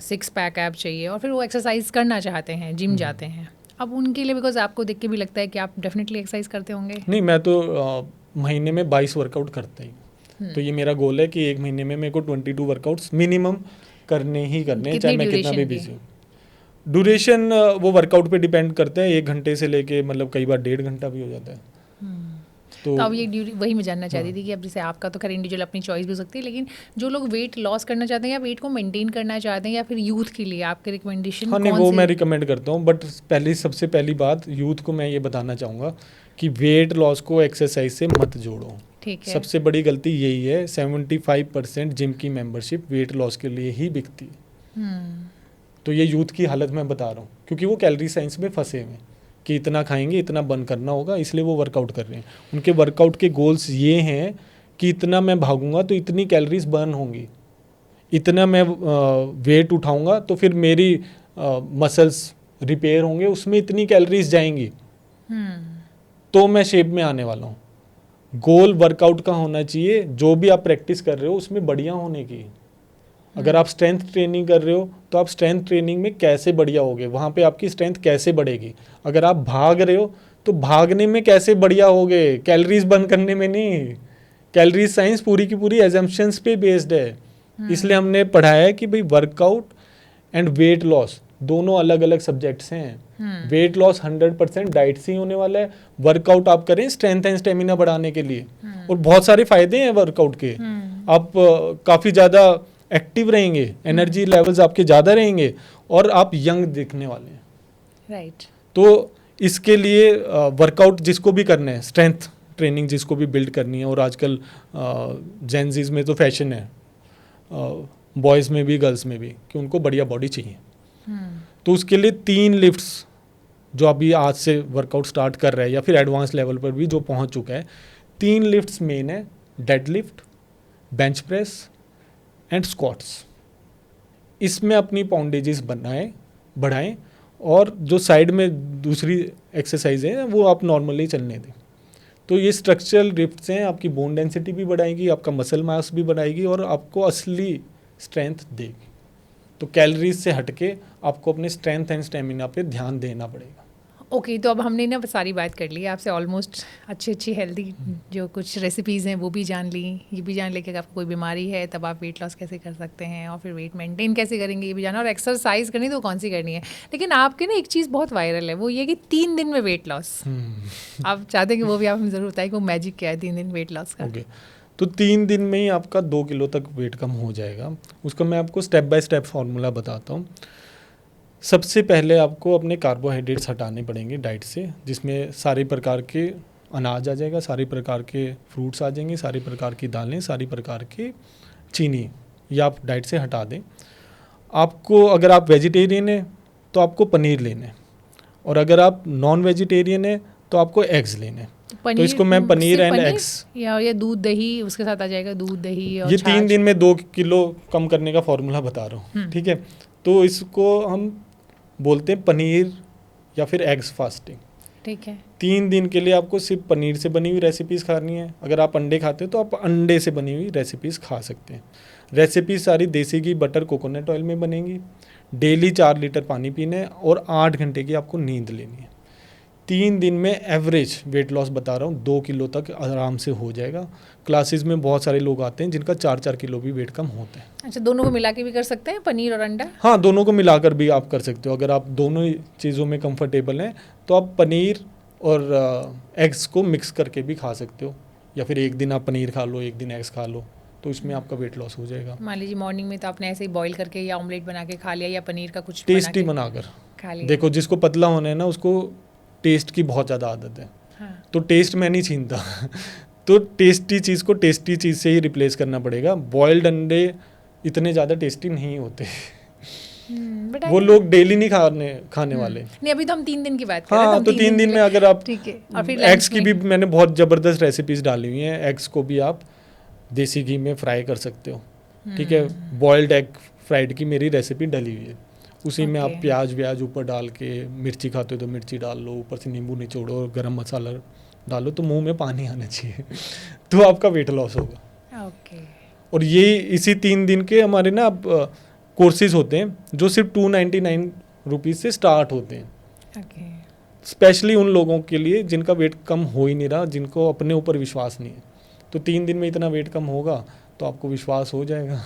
6 पैक ऐप चाहिए और फिर वो एक्सरसाइज करना चाहते हैं, जिम जाते हैं। अब उनके लिए बिकॉज आपको देख के भी लगता है कि आप डेफिनेटली एक्सरसाइज करते होंगे। नहीं, मैं तो महीने में 22 वर्कआउट करता ही। तो ये मेरा गोल है कि एक महीने में मेरे को 22 वर्कआउट्स मिनिमम करने ही करने, चाहे मैं कितना भी बिजी हूँ। ड्यूरेशन वो वर्कआउट पे डिपेंड करता है, 1 घंटे से लेके मतलब कई बार 1.5 घंटा भी हो जाता है। तो अब ये वही मैं जानना चाहती थी कि अब जैसे आपका तो खैर इंडिविजुअल अपनी चॉइस भी हो सकती है, लेकिन जो लोग वेट लॉस करना चाहते हैं या वेट को मेंटेन करना चाहते हैं या फिर यूथ के लिए आपके रिकमेंडेशन? हाँ, नहीं वो मैं रिकमेंड करता हूँ, बट सबसे पहली बात यूथ को मैं ये बताना चाहूँगा कि वेट लॉस को एक्सरसाइज से मत जोड़ो। ठीक है। सबसे बड़ी गलती यही है। 75% जिम की मेंबरशिप वेट लॉस के लिए ही बिकती है। तो ये यूथ की हालत मैं बता रहा हूँ, क्योंकि वो कैलोरी साइंस में फंसे हुए हैं कि इतना खाएंगे इतना बर्न करना होगा, इसलिए वो वर्कआउट कर रहे हैं। उनके वर्कआउट के गोल्स ये हैं कि इतना मैं भागूंगा तो इतनी कैलोरीज बर्न होंगी, इतना मैं वेट उठाऊंगा तो फिर मेरी मसल्स रिपेयर होंगे, उसमें इतनी कैलोरीज जाएंगी तो मैं शेप में आने वाला हूँ। गोल वर्कआउट का होना चाहिए, जो भी आप प्रैक्टिस कर रहे हो उसमें बढ़िया होने की। अगर आप स्ट्रेंथ ट्रेनिंग कर रहे हो तो आप स्ट्रेंथ ट्रेनिंग में कैसे बढ़िया होगे, वहाँ पे आपकी स्ट्रेंथ कैसे बढ़ेगी। अगर आप भाग रहे हो तो भागने में कैसे बढ़िया होगे, कैलोरीज बर्न करने में नहीं। कैलोरी साइंस पूरी की पूरी एजम्पशंस पे बेस्ड है। इसलिए हमने पढ़ाया है कि भाई वर्कआउट एंड वेट लॉस दोनों अलग अलग सब्जेक्ट्स हैं। वेट लॉस 100% डाइट से ही होने वाला है। वर्कआउट आप करें स्ट्रेंथ एंड स्टेमिना बढ़ाने के लिए, और बहुत सारे फायदे हैं वर्कआउट के। आप काफ़ी ज़्यादा एक्टिव रहेंगे, एनर्जी लेवल्स आपके ज़्यादा रहेंगे और आप यंग दिखने वाले हैं। राइट। तो इसके लिए वर्कआउट जिसको भी करना है, स्ट्रेंथ ट्रेनिंग जिसको भी बिल्ड करनी है, और आजकल जेंजीज में तो फैशन है, बॉयज़ में भी गर्ल्स में भी, कि उनको बढ़िया बॉडी चाहिए। तो उसके लिए 3 लिफ्ट्स जो अभी आज से वर्कआउट स्टार्ट कर रहा है या फिर एडवांस लेवल पर भी जो पहुंच चुका है, 3 लिफ्ट्स मेन है, dead lift, bench press and squats. इसमें अपनी पाउंडेजेस बढ़ाएं और जो साइड में दूसरी एक्सरसाइज है वो आप नॉर्मली चलने दें। तो ये स्ट्रक्चरल लिफ्ट्स हैं, आपकी बोन डेंसिटी भी बढ़ाएगी, आपका मसल मास भी बढ़ाएगी और आपको असली स्ट्रेंथ देगी। तो कैलोरीज से हटके आपको अपने स्ट्रेंथ एंड स्टेमिना पे ध्यान देना पड़ेगा। ओके, तो अब हमने ना सारी बात कर ली आपसे, ऑलमोस्ट अच्छी हेल्दी जो कुछ रेसिपीज़ हैं वो भी जान ली, ये भी जान ली कि आपको कोई बीमारी है तब आप वेट लॉस कैसे कर सकते हैं और फिर वेट मेंटेन कैसे करेंगे ये भी जाना, और एक्सरसाइज करनी तो कौन सी करनी है। लेकिन आपके ना एक चीज़ बहुत वायरल है, वो ये कि 3 दिन में वेट लॉस। आप चाहते हैं कि वो भी आप हमें ज़रूर बताएं कि वो मैजिक क्या है 3 दिन वेट लॉस का। ओके, तो 3 दिन में ही आपका 2 किलो तक वेट कम हो जाएगा। उसका मैं आपको स्टेप बाय स्टेप फार्मूला बताता हूँ। सबसे पहले आपको अपने कार्बोहाइड्रेट्स हटाने पड़ेंगे डाइट से, जिसमें सारे प्रकार के अनाज आ जाएगा, सारे प्रकार के फ्रूट्स आ जाएंगे, सारी प्रकार की दालें, सारी प्रकार की चीनी, ये आप डाइट से हटा दें। आपको अगर आप वेजिटेरियन हैं तो आपको पनीर लेना है, और अगर आप नॉन वेजिटेरियन हैं तो आपको एग्स लेने हैं। तो इसको मैं पनीर एंड एग्स या दूध दही उसके साथ आ जाएगा, दूध दही और ये 3 दिन में 2 किलो कम करने का फॉर्मूला बता रहा हूँ, ठीक है। तो इसको हम बोलते हैं पनीर या फिर एग्स फास्टिंग, ठीक है। 3 दिन के लिए आपको सिर्फ पनीर से बनी हुई रेसिपीज़ खानी है। अगर आप अंडे खाते हो तो आप अंडे से बनी हुई रेसिपीज़ खा सकते हैं। रेसिपीज सारी देसी घी, बटर, कोकोनट ऑयल में बनेंगी। डेली 4 लीटर पानी पीना है और 8 घंटे की आपको नींद लेनी है। 3 दिन में एवरेज वेट लॉस बता रहा हूँ 2 किलो तक आराम से हो जाएगा। क्लासेस में बहुत सारे लोग आते हैं जिनका 4-4 किलो भी वेट कम होता है। अच्छा, दोनों को मिला के भी कर सकते हैं, पनीर और अंडा? हाँ, दोनों को मिलाकर भी आप कर सकते हो। अगर आप दोनों चीज़ों में कंफर्टेबल हैं तो आप पनीर और एग्स को मिक्स करके भी खा सकते हो, या फिर एक दिन आप पनीर खा लो, एक दिन एग्स खा लो, तो इसमें आपका वेट लॉस हो जाएगा। मान लीजिए मॉर्निंग में तो आपने ऐसे ही बॉईल करके या ऑमलेट बना के खा लिया, या पनीर का कुछ टेस्टी बनाकर खा लिया। देखो, जिसको पतला होना है ना उसको टेस्ट की बहुत ज़्यादा आदत है। हाँ। तो टेस्ट मैं नहीं छीनता तो टेस्टी चीज़ को टेस्टी चीज़ से ही रिप्लेस करना पड़ेगा। बॉइल्ड अंडे इतने ज़्यादा टेस्टी नहीं होते वो लोग डेली नहीं खाने वाले। नहीं, अभी तो हम 3 दिन की बात कर रहे हैं। हाँ, तो 3 दिन में अगर आप, ठीक है। और फिर एग्स की भी मैंने बहुत ज़बरदस्त रेसिपीज़ डाली हुई हैं। एग्स को भी आप देसी घी में फ्राई कर सकते हो, ठीक है। बॉइल्ड एग फ्राइड की मेरी रेसिपी डली हुई है, उसी में आप प्याज ऊपर डाल के, मिर्ची खाते हो तो मिर्ची डाल लो, ऊपर से नींबू निचोड़ो और गरम मसाला डालो, तो मुंह में पानी आना चाहिए तो आपका वेट लॉस होगा। ओके। और ये इसी 3 दिन के हमारे ना कोर्सेज होते हैं जो सिर्फ 299 रुपीज़ से स्टार्ट होते हैं। ओके। स्पेशली उन लोगों के लिए जिनका वेट कम हो ही नहीं रहा, जिनको अपने ऊपर विश्वास नहीं है। तो 3 दिन में इतना वेट कम होगा तो आपको विश्वास हो जाएगा।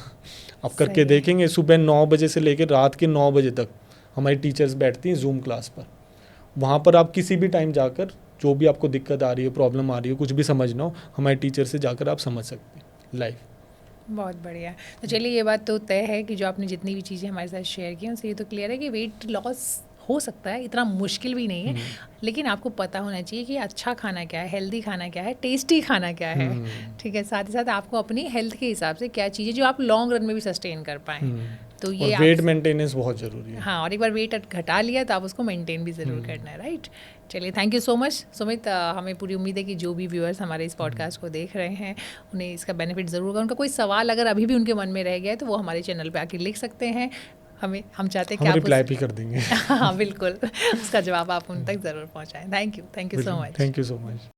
आप करके देखेंगे। सुबह 9 बजे से लेकर रात के 9 बजे तक हमारी टीचर्स बैठती हैं जूम क्लास पर। वहाँ पर आप किसी भी टाइम जाकर जो भी आपको दिक्कत आ रही है, प्रॉब्लम आ रही है, कुछ भी समझना हो, हमारे टीचर से जाकर आप समझ सकते हैं लाइव। बहुत बढ़िया। तो चलिए, ये बात तो तय है कि जो आपने जितनी भी चीज़ें हमारे साथ शेयर की उनसे ये तो क्लियर है कि वेट लॉस हो सकता है, इतना मुश्किल भी नहीं है, लेकिन आपको पता होना चाहिए कि अच्छा खाना क्या है, हेल्दी खाना क्या है, टेस्टी खाना क्या है, ठीक है। साथ ही साथ आपको अपनी हेल्थ के हिसाब से क्या चीज़ें जो आप लॉन्ग रन में भी सस्टेन कर पाएँ, तो ये वेट मेंटेनेंस बहुत ज़रूरी है। हाँ, और एक बार वेट घटा लिया तो आप उसको मेंटेन भी ज़रूर करना है, राइट। चलिए, thank you so much Sumit. हमें पूरी उम्मीद है कि जो भी व्यूअर्स हमारे इस पॉडकास्ट को देख रहे हैं उन्हें इसका बेनिफिट ज़रूर होगा। उनका कोई सवाल अगर अभी भी उनके मन में रह गया है तो वो हमारे चैनल पे आके लिख सकते हैं। हम चाहते हैं कि आप रिप्लाई भी कर देंगे। हाँ, बिल्कुल, उसका जवाब आप उन तक ज़रूर पहुँचाएँ। Thank you so much. Thank you so much.